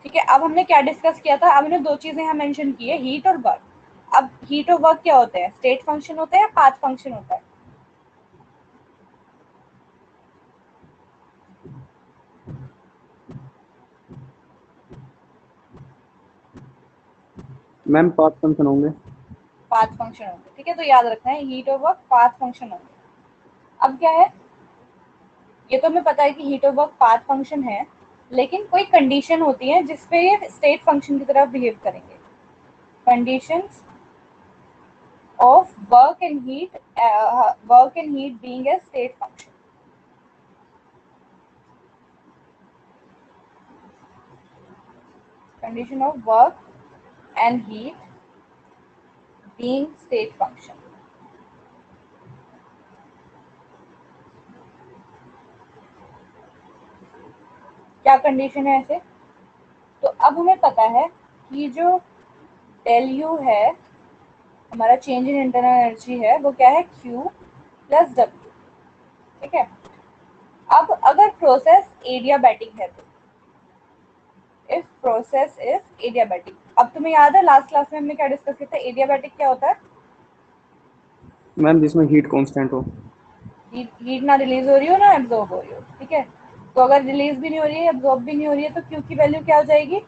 ठीक है, अब हमने क्या डिस्कस किया था, अब हमने दो चीजें यहाँ मेंशन की है, हीट और वर्क। अब हीट और वर्क क्या होते हैं, स्टेट फंक्शन होता है या पाथ फंक्शन होता है। मैम पाथ फंक्शन होंगे। पाथ फंक्शन होंगे, ठीक है, तो याद रखना है हीट और वर्क पाथ फंक्शन होंगे। अब क्या है, ये तो हमें पता है कि हीट और वर्क पाथ फंक्शन है, लेकिन कोई कंडीशन होती है जिसपे ये स्टेट फंक्शन की तरह बिहेव करेंगे। Conditions of work and heat, work and heat being a state function. Condition of work and heat being state function. क्या कंडीशन है ऐसे, तो अब हमें पता है कि जो डेल यू है, हमारा चेंज इन इंटरनल एनर्जी है, वो क्या है, Q प्लस W। ठीक है, अब अगर प्रोसेस एडियाबैटिक है इफ प्रोसेस इज एडियाबैटिक। अब तुम्हें याद है लास्ट क्लास में हमने क्या डिस्कस किया था, एडियाबैटिक क्या होता है? मैम जिसमें हीट कांस्टेंट हो। हीट ना रिलीज हो रही हो ना एब्जॉर्ब हो रही हो, ठीक है। तो अगर रिलीज भी नहीं हो रही है, एब्जॉर्ब भी नहीं हो रही है, तो क्यू की वैल्यू क्या हो जाएगी?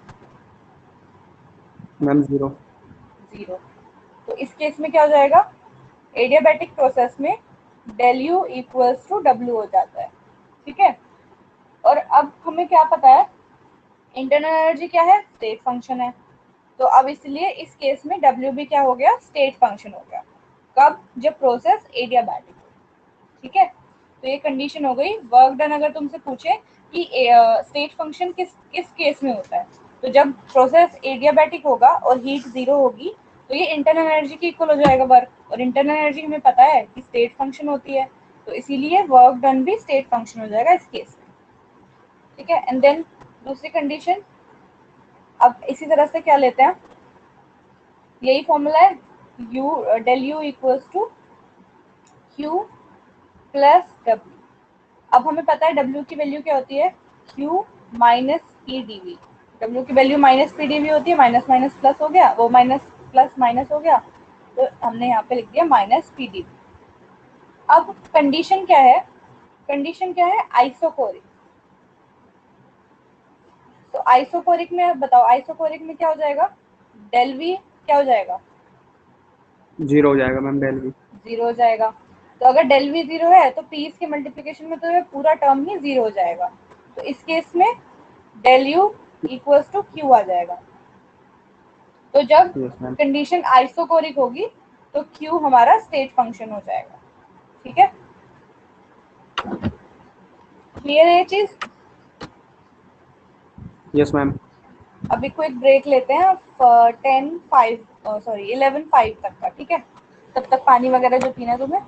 Ma'am zero. जीरो। तो इस केस में क्या हो जाएगा, एडियाबैटिक प्रोसेस में del U equals to W हो जाता है, ठीक है। और अब हमें क्या पता है, इंटरनल एनर्जी क्या है, स्टेट फंक्शन है। तो अब इसलिए इस केस में डब्ल्यू भी क्या हो गया, स्टेट फंक्शन हो गया। कब? जब प्रोसेस एडियाबैटिक, ठीक है। तो ये कंडीशन हो गई। वर्क डन अगर तुमसे पूछे कि स्टेट फंक्शन किस किस केस में होता है, तो जब प्रोसेस एडियाबैटिक होगा और हीट जीरो होगी, तो ये इंटरनल एनर्जी के इक्वल हो जाएगा वर्क, और इंटरनल एनर्जी हमें पता है कि स्टेट फंक्शन होती है, तो इसीलिए वर्क डन भी स्टेट फंक्शन हो जाएगा इस केस में, ठीक है। एंड देन दूसरी कंडीशन, अब इसी तरह से क्या लेते हैं, यही फॉर्मूला है, U del U equals to Q plus W. अब हमें पता है डब्ल्यू की वैल्यू क्या होती है, Q minus P D V. W की value minus P D V होती है, माइनस माइनस प्लस हो गया, वो माइनस प्लस माइनस हो गया, तो हमने यहाँ पे लिख दिया माइनस पी डी वी। अब कंडीशन क्या है, कंडीशन क्या है, आइसोकोरिक। तो आइसोकोरिक में बताओ, आइसोकोरिक में क्या हो जाएगा, डेल वी क्या हो जाएगा, जीरो हो जाएगा मैम डेल वी। जीरो हो जाएगा। तो अगर डेल वी जीरो है तो पी के मल्टीप्लीकेशन में तो ये पूरा टर्म ही जीरो हो जाएगा। तो इस केस में del U equals to Q आ जाएगा। तो जब यस मैम। कंडीशन आइसोकोरिक होगी तो क्यू हमारा स्टेट फंक्शन हो जाएगा, ठीक है। क्लियर है ये चीज? Yes ma'am. अभी क्विक ब्रेक लेते हैं 10:05 सॉरी 11:05 तक का, ठीक है। तब तक पानी वगैरह जो पीना है तुम्हें।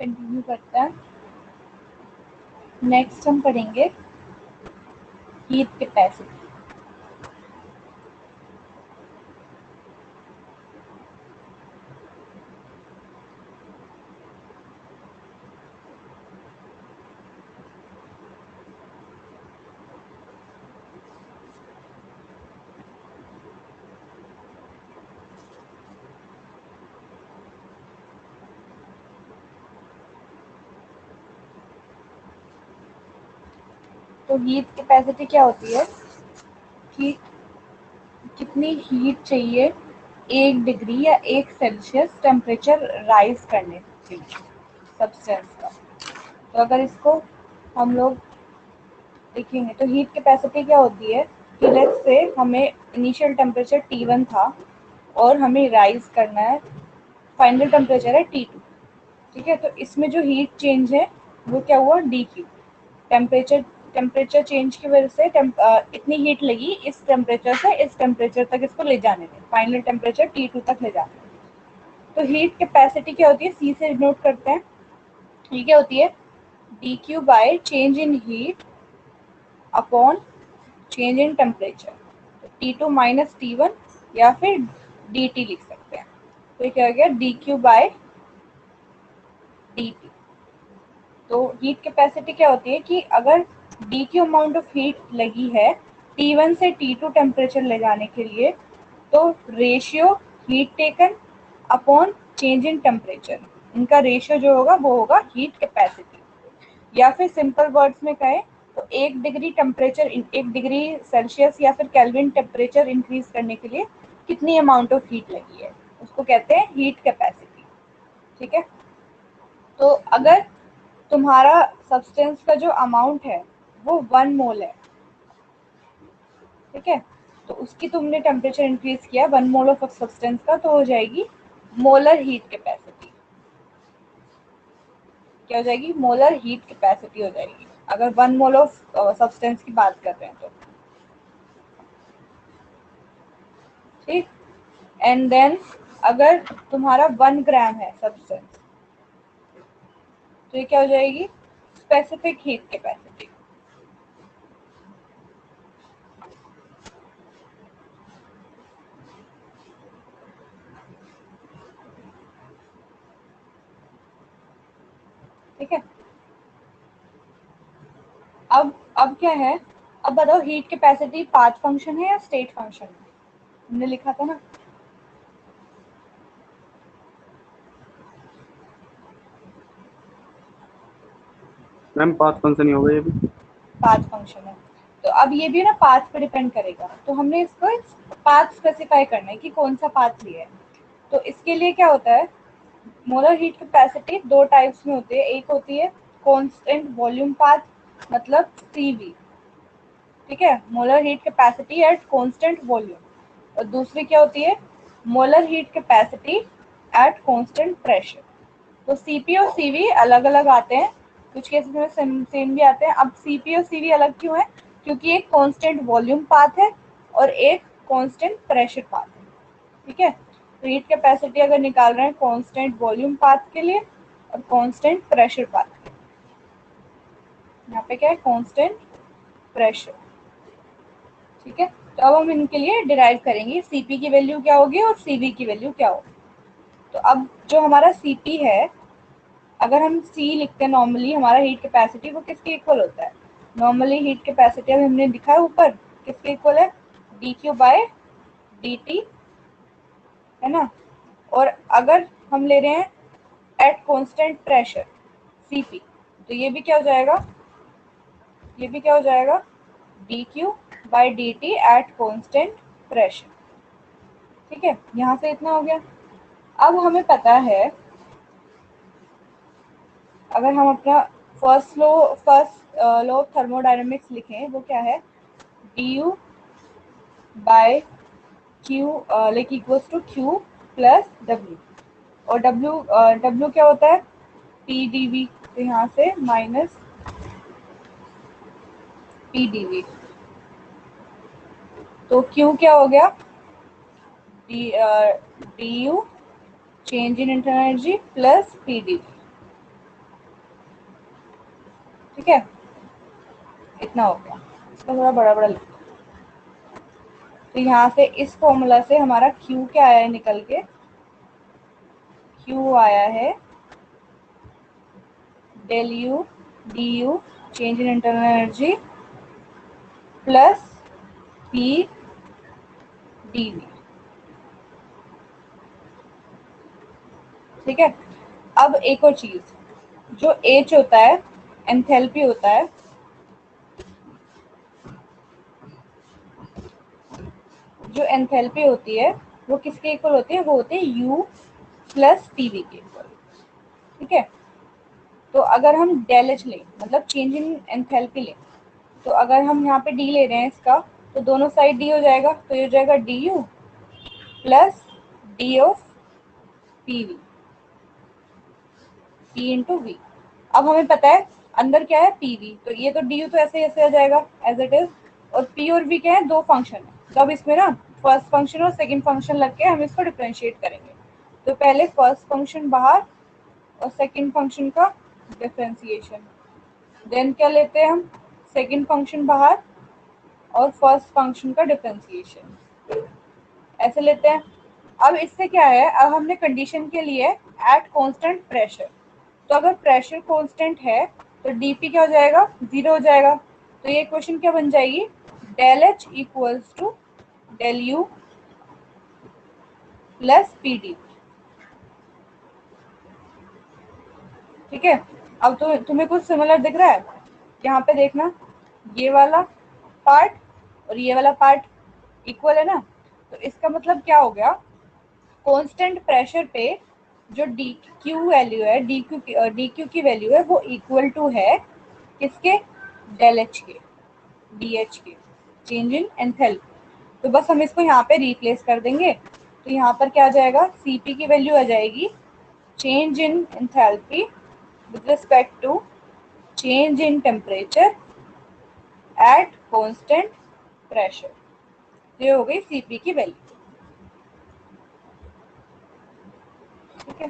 कंटिन्यू करते हैं। नेक्स्ट हम पढ़ेंगे हीट कैपेसिटी। तो हीट कैपेसिटी क्या होती है कि कितनी हीट चाहिए 1 डिग्री या 1 सेल्सियस टेम्परेचर राइज करने के लिए सब्सटेंस का। तो अगर इसको हम लोग देखेंगे तो हीट कैपेसिटी क्या होती है कि लेट्स से हमें इनिशियल टेम्परेचर T1 था और हमें राइज करना है, फाइनल टेम्परेचर है T2। ठीक है, तो इसमें जो हीट चेंज है वो क्या हुआ, DQ। टेम्परेचर टेम्परेचर चेंज की वजह से इतनी हीट लगी इस टेम्परेचर से इस टेम्परेचर तक इसको ले जाने में, फाइनल टेम्परेचर T2 तक ले जाने में। तो हीट कैपेसिटी क्या होती है, सी से डिनोट करते हैं। ये क्या होती है, DQ bye change in heat upon change in temperature. T2 minus T1 या फिर DT लिख सकते हैं। तो ये क्या हो गया, DQ बाय DT। तो हीट कैपेसिटी क्या होती है कि अगर DQ अमाउंट ऑफ हीट लगी है T1 से T2 टेम्परेचर ले जाने के लिए, तो ratio heat taken upon change in temperature, इनका रेशियो जो होगा वो होगा हीट कैपेसिटी। या फिर सिंपल वर्ड्स में कहें तो 1 डिग्री टेम्परेचर, 1 डिग्री सेल्सियस या फिर केल्विन टेम्परेचर इंक्रीज करने के लिए कितनी अमाउंट ऑफ हीट लगी है, उसको कहते हैं हीट कैपेसिटी। ठीक है, तो अगर तुम्हारा सब्सटेंस का जो अमाउंट है वो 1 मोल है, ठीक है, तो उसकी तुमने टेम्परेचर इंक्रीज किया 1 मोल ऑफ सब्सटेंस का, तो हो जाएगी मोलर हीट कैपेसिटी। क्या हो जाएगी, मोलर हीट कैपेसिटी हो जाएगी, अगर 1 मोल ऑफ सब्सटेंस की बात कर रहे हैं तो। ठीक, एंड देन अगर तुम्हारा 1 ग्राम है सब्सटेंस, तो ये क्या हो जाएगी, स्पेसिफिक हीट कैपेसिटी। ठीक है, अब क्या है, अब बताओ हीट कैपेसिटी पाथ फंक्शन है या स्टेट फंक्शन है, हमने लिखा था ना। मैम पाथ फंक्शन ही होगा ये भी। पाथ फंक्शन है, तो अब ये भी ना पाथ पे डिपेंड करेगा, तो हमने इसको पाथ स्पेसिफाई करना है कि कौन सा पाथ लिया है। तो इसके लिए क्या होता है, मोलर हीट कैपेसिटी 2 टाइप्स में होती है। एक होती है कांस्टेंट वॉल्यूम पाथ, मतलब CV, ठीक है, molar heat capacity eight constant volume. और दूसरी क्या होती है, molar heat capacity eight constant pressure. तो CP और CV अलग अलग आते हैं, कुछ केसेस में सेम भी आते हैं। अब CP और CV अलग क्यों है, क्योंकि एक कांस्टेंट वॉल्यूम पाथ है और एक कांस्टेंट प्रेशर पाथ है। ठीक है, तो हीट कैपेसिटी अगर निकाल रहे हैं कांस्टेंट वॉल्यूम पाथ के लिए और कांस्टेंट प्रेशर पाथ के लिए, यहाँ पे क्या है, कांस्टेंट प्रेशर। ठीक है, तो अब हम इनके लिए डिराइव करेंगे CP की वैल्यू क्या होगी और CV की वैल्यू क्या होगी। तो अब जो हमारा CP है, अगर हम C लिखते हैं नॉर्मली, हमारा हीट कैपेसिटी वो किसके इक्वल होता है, नॉर्मली हीट कैपेसिटी अभी हमने दिखा है ऊपर किसके इक्वल है, DQ बाय DT, है ना। और अगर हम ले रहे हैं एट कांस्टेंट प्रेशर CP, तो ये भी क्या हो जाएगा, ये भी क्या हो जाएगा, DQ by DT at constant pressure. ठीक है, यहाँ से इतना हो गया। अब हमें पता है, अगर हम अपना फर्स्ट लॉ ऑफ थर्मोडायनेमिक्स लिखें, वो क्या है, du by Q like equals to Q plus W। और W क्या होता है, PdV, तो यहाँ से माइनस PdV। तो Q क्या हो गया, du change in internal energy plus PdV। ठीक है, इतना हो गया। इसको थोड़ा बड़ा बड़ा लिखो। तो यहाँ से इस फॉर्मूला से हमारा Q क्या आया है निकल के, Q आया है del U du change in internal energy plus P dV। ठीक है, अब एक और चीज, जो H होता है, एंथैल्पी होता है, जो एंथैल्पी होती है वो किसके इक्वल होती है, वो होती है U प्लस PV के इक्वल। ठीक है, तो अगर हम डेल एच लें, मतलब चेंज इन एंथैल्पी लें, तो अगर हम यहाँ पे डी ले रहे हैं इसका, तो दोनों साइड डी हो जाएगा, तो ये हो जाएगा D U plus D of P V, P into V. अब हमें पता है अंदर क्या है, पी वी, तो ये तो डी यू तो ऐसे ऐसे आ जाएगा एज इट इज, और पी और वी क्या है, दो फंक्शन है। तो अब इसमें ना फर्स्ट फंक्शन और सेकंड फंक्शन लग के हम इसको डिफरेंशिएट करेंगे। तो पहले फर्स्ट फंक्शन बाहर और सेकंड फंक्शन का डिफरेंशिएशन, देन क्या लेते हैं हम, सेकंड फंक्शन बाहर और फर्स्ट फंक्शन का डिफरेंशिएशन, ऐसे लेते हैं। अब इससे क्या है, अब हमने कंडीशन के लिए एट कांस्टेंट प्रेशर, तो अगर प्रेशर कांस्टेंट है तो डीपी क्या हो जाएगा, 0 हो जाएगा। तो ये इक्वेशन क्या बन जाएगी, del H equals to del U plus P D. ठीक है, अब तो तुम्हें कुछ सिमिलर दिख रहा है, यहाँ पे देखना, ये वाला पार्ट और ये वाला पार्ट इक्वल है ना, तो इसका मतलब क्या हो गया, कांस्टेंट प्रेशर पे जो डी क्यू वैल्यू है, डी क्यू की वैल्यू है, वो इक्वल टू है किसके, डेल एच के, डी एच के, चेंज इन एंथैल्पी। तो बस हम इसको यहाँ पे रिप्लेस कर देंगे, तो यहाँ पर क्या आ जाएगा, सी पी की वैल्यू आ जाएगी change in enthalpy with respect to change in temperature at constant pressure. ये हो गई सीपी की वैल्यू। ठीक है,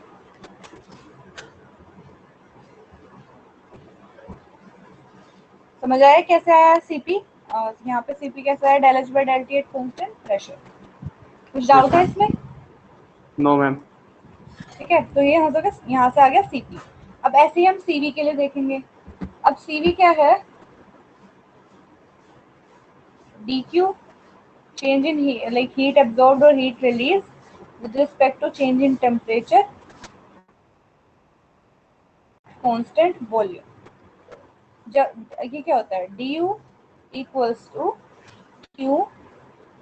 समझ आया कैसे आया सीपी, यहाँ पे सीपी कैसे आया, del H by del T at constant pressure. कुछ डाउट है इसमें? No ma'am. ठीक है, तो ये हो गया, यहाँ से आ गया सीपी। अब ऐसे ही हम सीवी के लिए देखेंगे। अब सीवी क्या है, D Q change in heat, like heat absorbed or heat released with respect to change in temperature constant volume। जब ये क्या होता है, D U equals to Q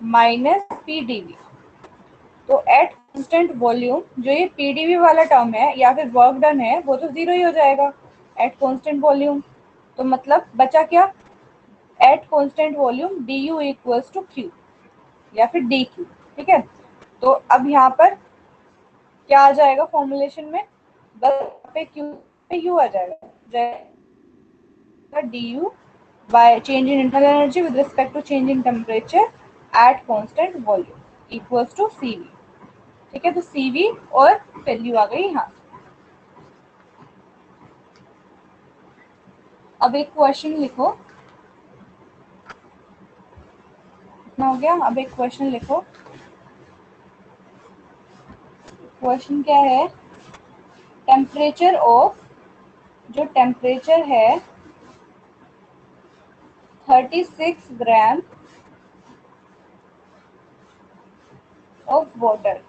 minus P D V. तो एट कांस्टेंट वॉल्यूम, जो ये P D V वाला term है या फिर वर्क डन है, वो तो जीरो ही हो जाएगा एट कांस्टेंट वॉल्यूम। तो मतलब बचा क्या, at constant volume D U equals to Q या फिर डी क्यू। ठीक है, तो अब यहाँ पर क्या आ जाएगा फॉर्मुलेशन में, बस पे क्यू पे यू आ जाएगा D U by change in internal energy with respect to change in temperature at constant volume equals to C V. ठीक है, तो सी वी और वैल्यू आ गई यहाँ। अब एक क्वेश्चन लिखो, इतना हो गया। अब एक क्वेश्चन लिखो, क्वेश्चन क्या है, टेम्परेचर ऑफ, जो टेम्परेचर है 36 ग्राम of water,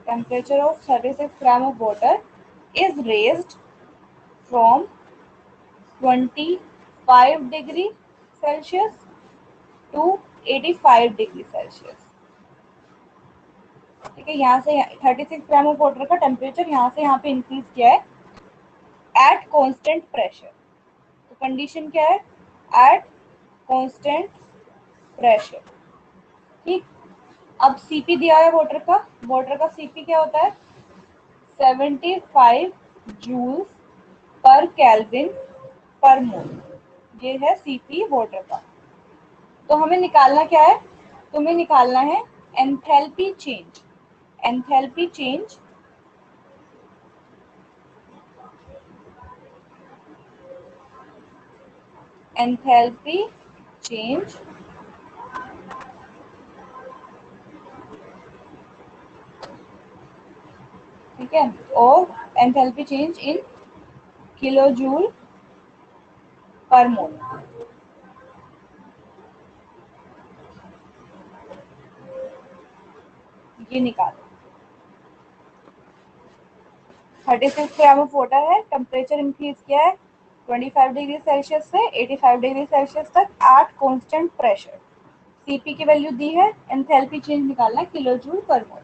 temperature of 36 gram of water is raised from 25 degree Celsius to 85 degree Celsius. ठीक है, यहाँ से 36 ग्राम ऑफ वाटर का टेम्परेचर यहाँ से यहाँ पे इंक्रीज किया है एट कांस्टेंट प्रेशर। तो कंडीशन क्या है, एट कांस्टेंट प्रेशर। ठीक, अब सीपी दिया है वाटर का सीपी क्या होता है, 75 जूल्स पर केल्विन पर मोल, ये है सीपी वाटर का। तो हमें निकालना क्या है, तुम्हें निकालना है enthalpy change. Enthalpy change enthalpy change ठीक है, और enthalpy change in kilo joule per mole. ये निकालो। 36 ग्राम ऑफ वाटर है, टेम्परेचर इंक्रीज किया है 25 डिग्री सेल्सियस से 85 डिग्री सेल्सियस तक एट कांस्टेंट प्रेशर। सीपी की वैल्यू दी है, एंथैल्पी चेंज निकालना है किलो जूल पर मोल।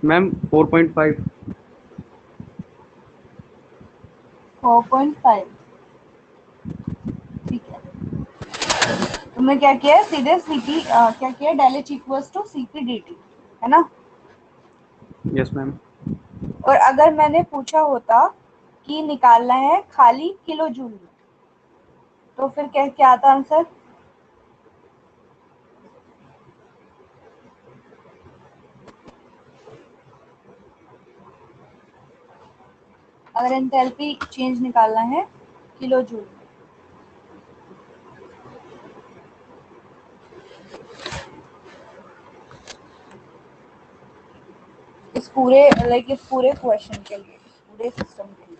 मैम 4.5। 4.5 ठीक है। तुमने क्या किया है, सीधे सीपी क्या किया, del H equals to CP dt, है ना। Yes ma'am. और अगर मैंने पूछा होता कि निकालना है खाली किलो जूल में, तो फिर क्या क्या आता आंसर। अगर एंथैल्पी चेंज निकालना है किलो जूल में, इस पूरे क्वेश्चन के लिए, इस पूरे सिस्टम के लिए।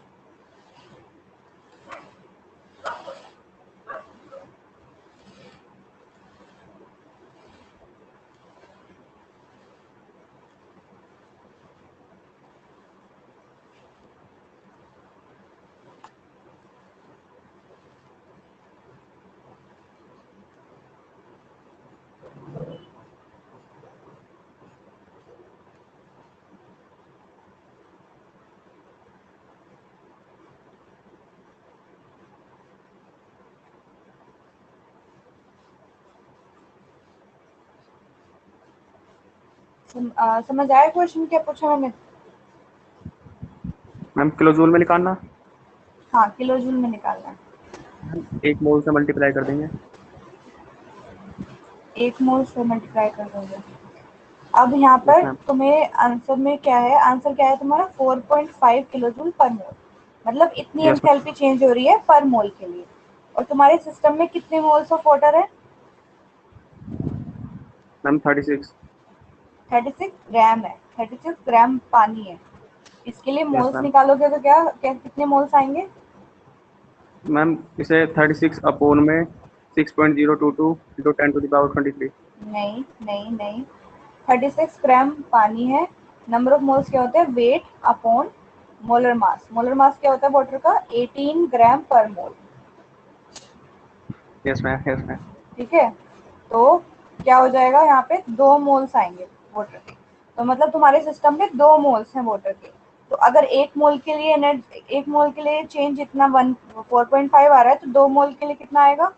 समझ आया क्वेश्चन क्या पूछा मैंने। मैम किलो जूल में निकालना। हाँ, किलो जूल में निकालना है। 1 मोल से मल्टीप्लाई कर देंगे। 1 मोल से मल्टीप्लाई कर दोगे। अब यहाँ यस पर मैम। तुम्हें आंसर में क्या है, आंसर क्या है तुम्हारा 4.5 किलो जूल पर मोल। मतलब इतनी यस एंथैल्पी चेंज हो रही है पर मोल के लिए। और तुम्हारे सिस्टम में कितने मोल्स ऑफ वाटर है। मैम 36। 36 ग्राम है, 36 ग्राम पानी है। इसके लिए यस मोल्स मैम। निकालोगे तो क्या क्या कितने मोल्स आएंगे। मैम इसे 36 अपोन में 6.022 इंटू 10⁻23। नहीं नहीं नहीं, 36 ग्राम पानी है। नंबर ऑफ मोल्स क्या होते हैं, weight upon molar mass. Molar mass क्या होता है वाटर का, 18 gram per mole. Yes ma'am. Yes ma'am. ठीक है, तो क्या हो जाएगा, यहाँ पे 2 मोल्स आएंगे वाटर के। तो मतलब तुम्हारे सिस्टम में 2 मोल्स हैं वाटर के। तो अगर 1 मोल के लिए एनर्जी, 1 मोल के लिए चेंज इतना 4.5 आ रहा है, तो 2 मोल के लिए कितना आएगा।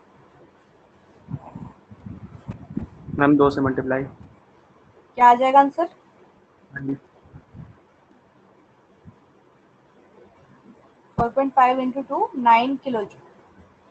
मैम 2 से मल्टीप्लाई। क्या आ जाएगा आंसर। हाँ जी। 4.5 इंटू 2 9 किलो जूल।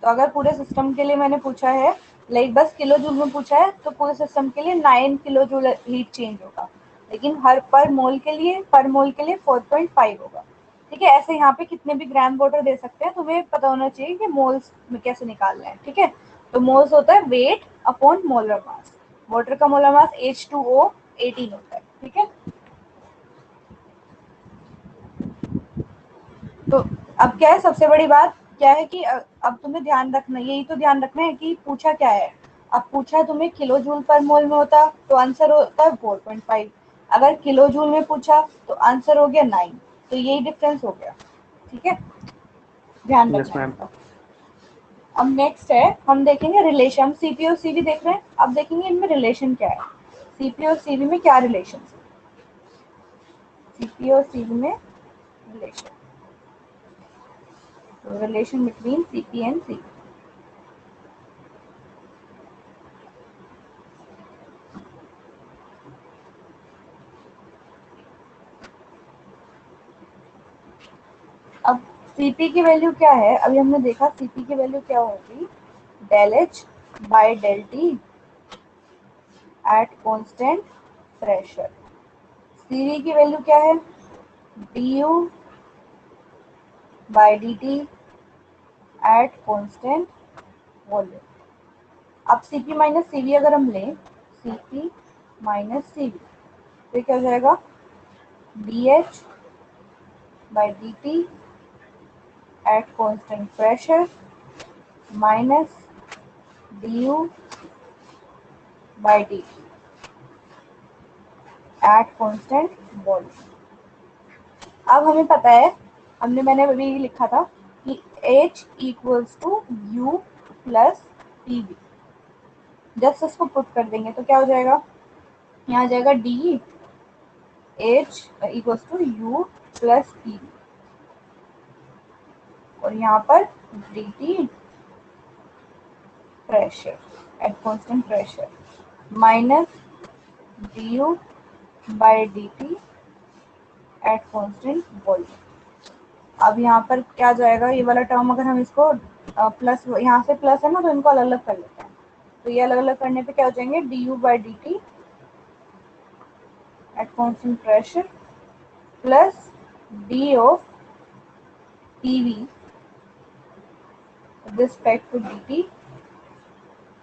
तो अगर पूरे सिस्टम के लिए मैंने पूछा है, लाइक बस किलो जूल में पूछा है, तो पूरे सिस्टम के लिए 9 किलो जूल हीट चेंज होगा। लेकिन हर पर मोल के लिए 4.5 होगा। ठीक है, ऐसे यहाँ पे कितने भी ग्राम वाटर दे सकते हैं, तुम्हें पता होना चाहिए कि मोल्स में कैसे निकालना है। ठीक है, तो मोल्स होता है वेट अपॉन मोलर मास। वाटर का मोलर मास H2O 18 होता है। ठीक है, तो अब क्या है, सबसे बड़ी बात क्या है कि अब तुम्हें ध्यान रखना, यही तो ध्यान रखना है कि पूछा क्या है। अब पूछा तुम्हें किलो जूल पर मोल में होता तो आंसर होता है 4.5। अगर किलो जूल में पूछा तो आंसर हो गया 9। तो यही डिफरेंस हो गया। ठीक है, ध्यान यस रखना है मैम। इसका। अब नेक्स्ट है, हम देखेंगे रिलेशन। हम सीपी और सीवी देख रहे हैं, अब देखेंगे इनमें रिलेशन क्या है, सीपी और सीवी में क्या रिलेशन है, सीपी और सीवी में relation, relation between CP and CV. अब सीपी की वैल्यू क्या है, अभी हमने देखा सीपी की वैल्यू क्या होगी, del H by del T at constant pressure. CV की वैल्यू क्या है, D U by D T at constant volume. अब सीपी माइनस सीवी अगर हम लें, सीपी माइनस सीवी, तो क्या हो जाएगा, D H by D T at constant pressure minus D U by D T at constant volume. अब हमें पता है, मैंने अभी लिखा था कि H equals to U plus P V. Just इसको पुट कर देंगे तो क्या हो जाएगा, यहाँ आ जाएगा D H equals to U plus P V, और यहाँ पर D T pressure at constant pressure minus D U by D T at constant volume. अब यहाँ पर क्या जाएगा, ये वाला टर्म अगर हम इसको प्लस, यहाँ से प्लस है ना तो इनको अलग अलग कर लेते हैं, तो ये अलग अलग करने पे क्या हो जाएंगे, D U by D T at constant pressure plus D of P V respect to D T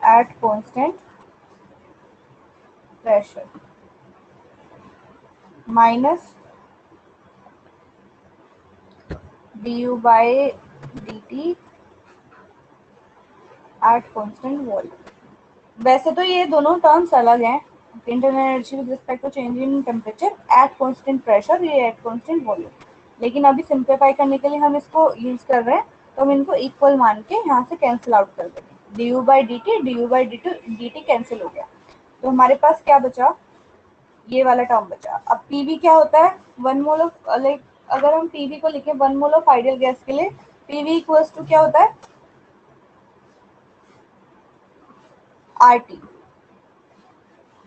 at constant pressure minus D U by D T at constant volume. वैसे तो ये दोनों टर्म्स अलग हैं, internal energy with respect to change in temperature at constant pressure, ये at constant volume, लेकिन अभी simplify करने के लिए हम इसको यूज कर रहे हैं, तो हम इनको इक्वल मान के यहाँ से कैंसिल आउट कर देंगे, D U by D T cancel हो गया, तो हमारे पास क्या बचा, ये वाला टर्म बचा। अब पीवी क्या होता है, वन मोल ऑफ, लाइक अगर हम पीवी को लिखे one mole of ideal gas के लिए, पीवी इक्वल्स टू क्या होता है, आर टी,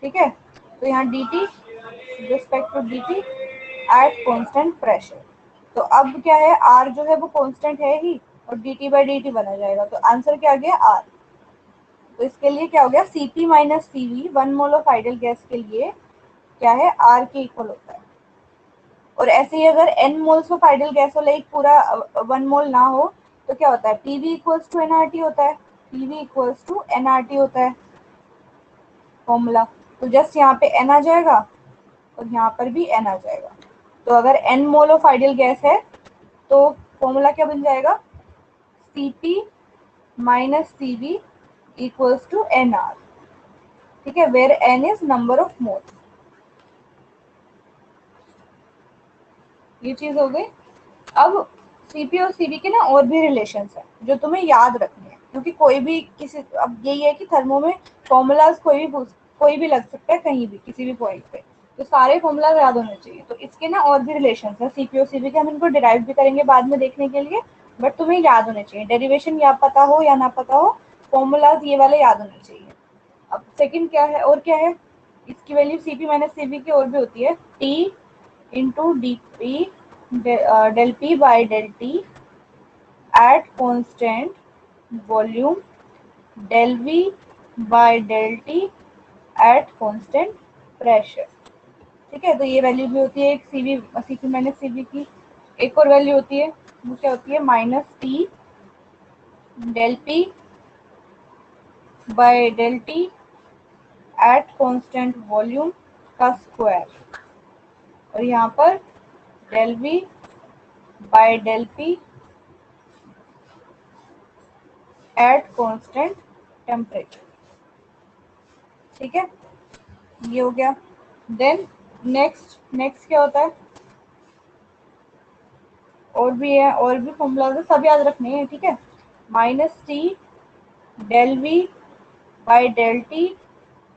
ठीक है, तो यहाँ D T respect to D T at constant pressure, तो अब क्या है, आर जो है वो कॉन्स्टेंट है ही, और D T by D T बना जाएगा, तो आंसर क्या आ गया, आर। तो इसके लिए क्या हो गया, CP minus CV one mole of ideal gas के लिए क्या है, आर के इक्वल होता है। और ऐसे ही अगर N moles of ideal gas हो, लाइक पूरा वन मोल ना हो, तो क्या होता है, पीवी इक्वल्स टू एनआरटी होता है, पीवी इक्वल्स टू एनआरटी होता है फॉर्मूला, तो जस्ट यहाँ पे एन आ जाएगा और यहाँ पर भी एन आ जाएगा, तो अगर N mole of ideal gas है तो फॉर्मूला क्या बन जाएगा, CP minus CV equals to N R, ठीक है, where N is number of mole. ये चीज हो गई। अब सीपी और सीवी के ना और भी रिलेशंस हैं जो तुम्हें याद रखने हैं, क्योंकि कोई भी किसी, अब यही है कि थर्मो में फॉर्मूलाज कोई भी लग सकता है कहीं भी किसी भी पॉइंट पे, तो सारे फॉर्मूलाज याद होने चाहिए। तो इसके ना और भी रिलेशंस हैं सीपी और सीवी के, हम इनको डिराइव भी करेंगे बाद में देखने के लिए, बट तुम्हें याद होने चाहिए, डेरिवेशन या पता हो या ना पता हो, फॉर्मूलाज ये वाले याद होने चाहिए। अब सेकंड क्या है, और क्या है, इसकी वैल्यू सीपी माइनस सीवी की और भी होती है, T into D P del P by del T at constant volume del V by del T at constant pressure, ठीक है, तो ये वैल्यू भी होती है एक सीवी, सीपी माइनस सीवी की। एक और वैल्यू होती है, वो क्या होती है, minus T del P by del T at constant volume का स्क्वायर, और यहाँ पर del V by del P at constant temperature, ठीक है, ये हो गया। देन नेक्स्ट क्या होता है, और भी है, और भी फॉर्मूला सब याद रखने हैं, ठीक है, minus T del V by del T,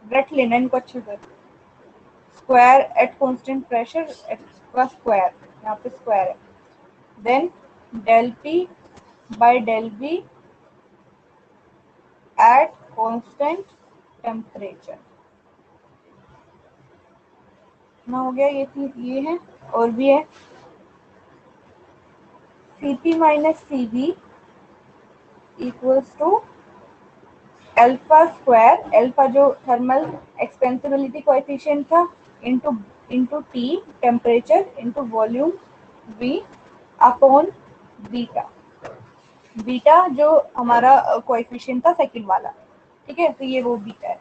रट लेना इनको अच्छे से, स्क्वायर एट कांस्टेंट प्रेशर का स्क्वायर, यहाँ पे स्क्वायर है, then del P by del B at constant temperature. ना हो गया, ये है, और भी है Cp minus Cv equals to alpha square, alpha जो थर्मल एक्सपेंसिबिलिटी कोएफिशिएंट था, into T temperature into volume v upon beta, beta जो हमारा कोएफिशिएंट था सेकंड वाला, ठीक है, तो ये वो बीटा है।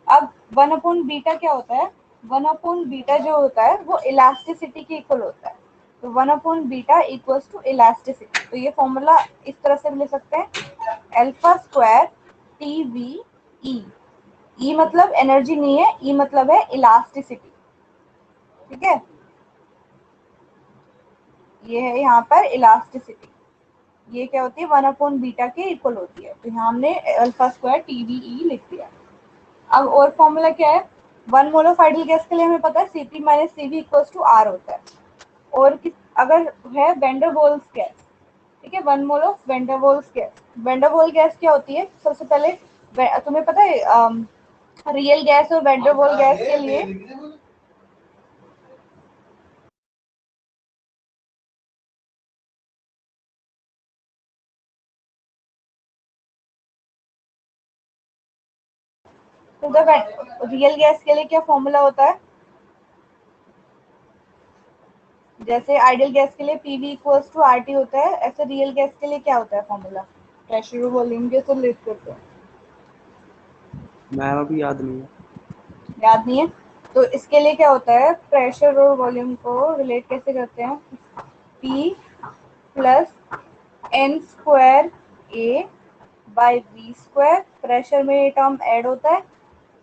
अब 1 अपॉन बीटा क्या होता है, 1 अपॉन बीटा जो होता है वो इलास्टिसिटी के इक्वल होता है, तो 1 upon beta equals to elasticity, तो ये फॉर्मूला इस तरह से भी ले सकते हैं, alpha square T V E, E मतलब एनर्जी नहीं है, ई मतलब है इलास्टिसिटी, ठीक है, ये है यहाँ पर इलास्टिसिटी, ये क्या होती है 1 अपॉन बीटा के इक्वल होती है, तो यहाँ हमने अल्फा स्क्वायर टी वी ई लिख दिया। अब और फॉर्मूला क्या है, 1 मोल ऑफ आइडियल गैस के लिए हमें पता है Cp minus Cv equals to R होता है, और अगर है वेंडर वॉल्स गैस, ठीक है, 1 mole of vendor walls gas, vendor wall gas क्या होती है, सबसे पहले तुम्हें पता है रियल गैस और वेंडर वॉल गैस के लिए तो रियल गैस के लिए क्या फॉर्मूला होता है, जैसे आइडियल गैस के लिए पीवी इक्वल्स टू आरटी होता है, ऐसे रियल गैस के लिए क्या होता है फॉर्मूला, प्रेशर और वॉल्यूम के तो लिख करते हैं, मैम अभी याद नहीं है। याद नहीं है, तो इसके लिए क्या होता है, प्रेशर और वॉल्यूम को रिलेट कैसे करते हैं, P plus N square A by V square, pressure में ये टर्म ऐड होता है,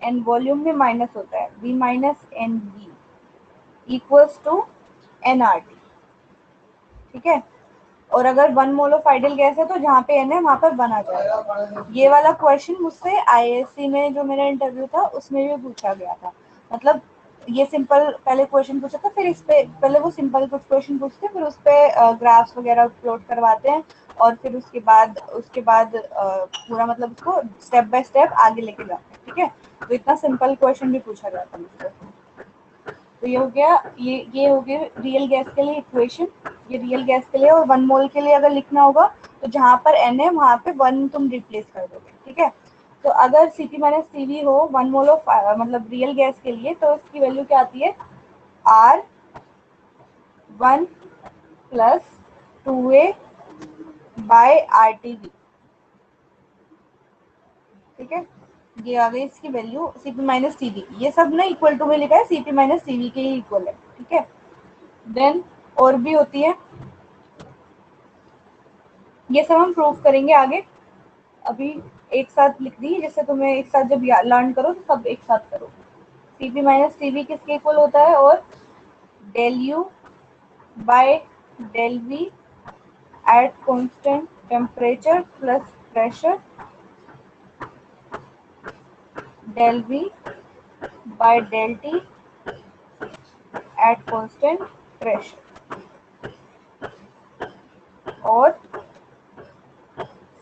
एंड वॉल्यूम में माइनस होता है, V minus N V equals to N R T, ठीक है, और अगर 1 मोल ऑफ आइडियल गैस है तो जहाँ पे एन है वहां पर 1 आ जाएगा। ये वाला क्वेश्चन मुझसे आईआईएससी में जो मेरा इंटरव्यू था उसमें भी पूछा गया था, मतलब ये सिंपल पहले क्वेश्चन पूछा था, फिर इस पे पहले वो सिंपल कुछ क्वेश्चन पूछते हैं, फिर उस पे ग्राफ्स वगैरह प्लॉट करवाते हैं, और फिर उसके बाद पूरा मतलब उसको स्टेप बाय स्टेप आगे लेके जाते हैं, ठीक है, तो इतना सिंपल क्वेश्चन भी पूछा गया था मुझसे। तो ये हो गया, ये हो गया रियल गैस के लिए इक्वेशन, ये रियल गैस के लिए, और 1 मोल के लिए अगर लिखना होगा तो जहाँ पर एन है वहां पे 1 तुम रिप्लेस कर दोगे, ठीक है, तो अगर Cp माइनस Cv हो 1 मोल ऑफ मतलब रियल गैस के लिए, तो इसकी वैल्यू क्या आती है, R1 plus 2A bye RTV, ठीक है, ये आ गई इसकी वैल्यू Cp माइनस Cv, ये सब ना इक्वल टू में लिखा है, Cp माइनस Cv के ही इक्वल है, ठीक है, देन और भी होती है, ये सब हम प्रूव करेंगे आगे, अभी एक साथ लिख दी, जैसे तुम्हें एक साथ जब लर्न करो तो सब एक साथ करो। Cp माइनस Cv किसके इक्वल होता है, और del U by del V at constant temperature plus pressure, del V by del T at constant pressure, और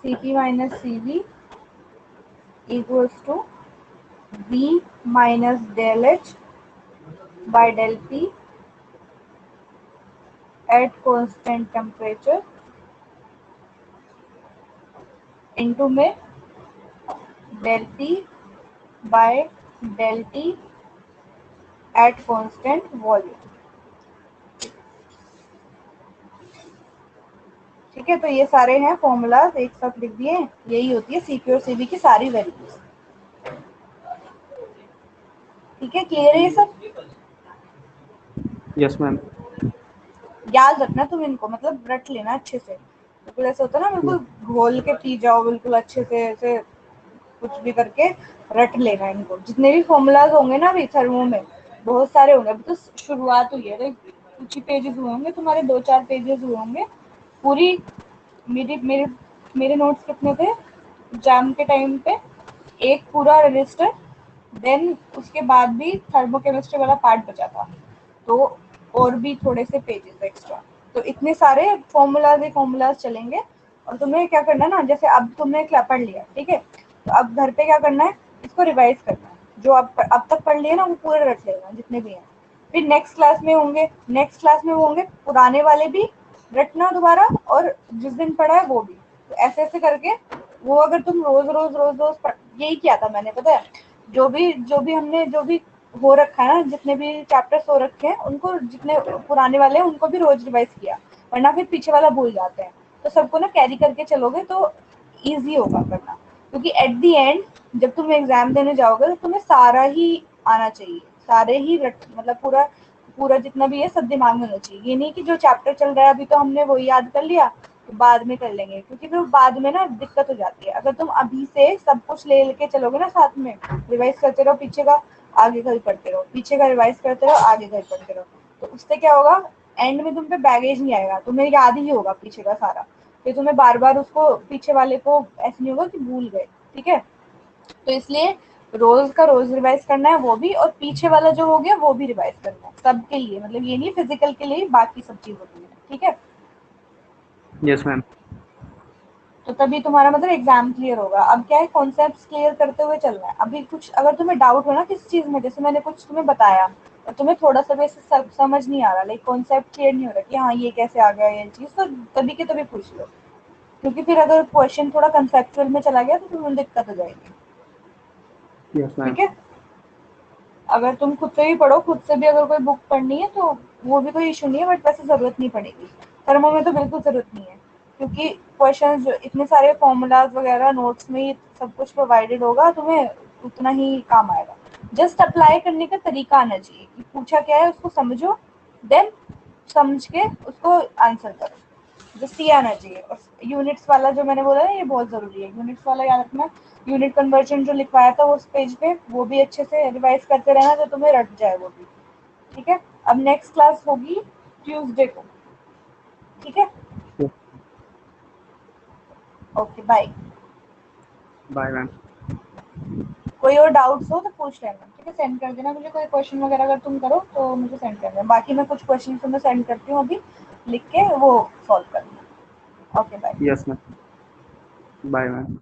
Cp minus Cv equals to V minus del H by del P at constant temperature into में del T by del T at constant volume, ठीक है, तो ये सारे हैं formulas एक साथ लिख दिए, यही होती है Cp और Cv की सारी वैल्यूज, ठीक है, क्लियर है ये सब, यस मैम। याद रखना तुम इनको, मतलब रट लेना अच्छे से, बिल्कुल ऐसा होता है ना, बिल्कुल घोल के पी जाओ बिल्कुल अच्छे से, ऐसे कुछ भी करके रट लेना इनको, जितने भी फॉर्मूलाज होंगे ना अभी थर्मो में बहुत सारे होंगे, अभी तो शुरुआत हुई है, तो कुछ ही पेजेस हुए होंगे तुम्हारे, 2-4 पेजेस हुए होंगे, पूरी मेरे मेरे मेरे नोट्स कितने थे, एग्जाम के टाइम पे एक पूरा रजिस्टर, देन उसके बाद भी थर्मोकेमिस्ट्री वाला पार्ट बचा था, तो और भी थोड़े से पेजेस एक्स्ट्रा। तो इतने सारे फॉर्मूलाज ही फॉर्मूलाज चलेंगे। और तुम्हें क्या करना है ना, जैसे अब तुमने पढ़ लिया, ठीक है, तो अब घर पे क्या करना है, इसको रिवाइज करना है। जो अब तक पढ़ लिए ना वो पूरे रट लेना जितने भी हैं। फिर नेक्स्ट क्लास में वो होंगे पुराने वाले भी रटना दोबारा, और जिस दिन पढ़ा है वो भी। तो ऐसे ऐसे करके वो अगर तुम रोज यही किया था मैंने, पता है, जो भी हमने जो भी हो रखा है ना, जितने भी चैप्टर्स हो रखे हैं उनको, जितने पुराने वाले हैं उनको भी रोज रिवाइज किया, वरना फिर पीछे वाला भूल जाते हैं। तो सबको ना कैरी करके चलोगे तो इजी होगा करना, क्योंकि एट द एंड जब तुम एग्जाम देने जाओगे तो तुम्हें सारा ही आना चाहिए, सारे ही मतलब पूरा पूरा जितना भी है सब दिमाग में होना चाहिए। ये नहीं कि जो चैप्टर चल रहा है अभी तो हमने वो याद कर लिया तो बाद में कर लेंगे, क्योंकि फिर बाद में ना दिक्कत हो जाती है। अगर तुम अभी से सब कुछ ले लेके चलोगे ना साथ में, रिवाइज करते रहो पीछे का, आगे का पढ़ते रहो, पीछे का रिवाइज करते रहो, आगे का पढ़ते रहो, तो उससे क्या होगा, एंड में तुम पे बैगेज नहीं आएगा, तुम्हें याद ही होगा पीछे का सारा। फिर तुम्हें बार बार उसको पीछे वाले को ऐसे नहीं होगा कि भूल गए। ठीक है, तो इसलिए रोज का रोज रिवाइज करना है वो भी, और पीछे वाला जो हो गया वो भी रिवाइज करना है सबके लिए, मतलब ये नहीं फिजिकल के लिए, बाकी सब चीजों के लिए। ठीक है, यस मैम। तो तभी तुम्हारा मतलब एग्जाम क्लियर होगा। अब क्या है, कॉन्सेप्ट्स क्लियर करते हुए चलना है। अभी कुछ अगर तुम्हें डाउट हो ना किसी चीज में, जैसे मैंने कुछ तुम्हें बताया और तुम्हें थोड़ा सा भी समझ नहीं आ रहा, लाइक कॉन्सेप्ट क्लियर नहीं हो रहा कि हाँ ये कैसे आ गया ये चीज, तो तभी के तभी पूछ लो, क्योंकि फिर अगर क्वेश्चन थोड़ा कंसेप्चुअल में चला गया तो तुम्हें दिक्कत हो जाएगी। Yes ma'am. ठीक है, अगर तुम खुद से भी पढ़ो, खुद से भी अगर कोई बुक पढ़नी है तो वो भी कोई इशू नहीं है, बट वैसे जरूरत नहीं पड़ेगी। थर्मो में तो बिल्कुल जरूरत नहीं है, क्योंकि क्वेश्चन इतने सारे फॉर्मूलाज वगैरह नोट्स में ही सब कुछ प्रोवाइडेड होगा, तुम्हें उतना ही काम आएगा। जस्ट अप्लाई करने का तरीका आना चाहिए कि पूछा क्या है उसको समझो, देन समझ के उसको आंसर करो, जस्ट ये आना चाहिए। और यूनिट्स वाला जो मैंने बोला है ये बहुत जरूरी है, यूनिट्स वाला याद रखना। यूनिट कन्वर्जन जो लिखवाया था उस पेज पे, वो भी अच्छे से रिवाइज करते रहना तो तुम्हें रट जाए वो भी। ठीक है, अब नेक्स्ट क्लास होगी ट्यूसडे को। ठीक है, ओके बाय। Bye ma'am. कोई और डाउट्स हो तो पूछ लेना, ठीक है, सेंड कर देना मुझे, कोई क्वेश्चन वगैरह अगर तुम करो तो मुझे सेंड कर देना, बाकी मैं कुछ क्वेश्चन तुम्हें सेंड करती हूँ अभी, लिख के वो सॉल्व कर लेना। Okay bye. Yes ma'am. Bye ma'am.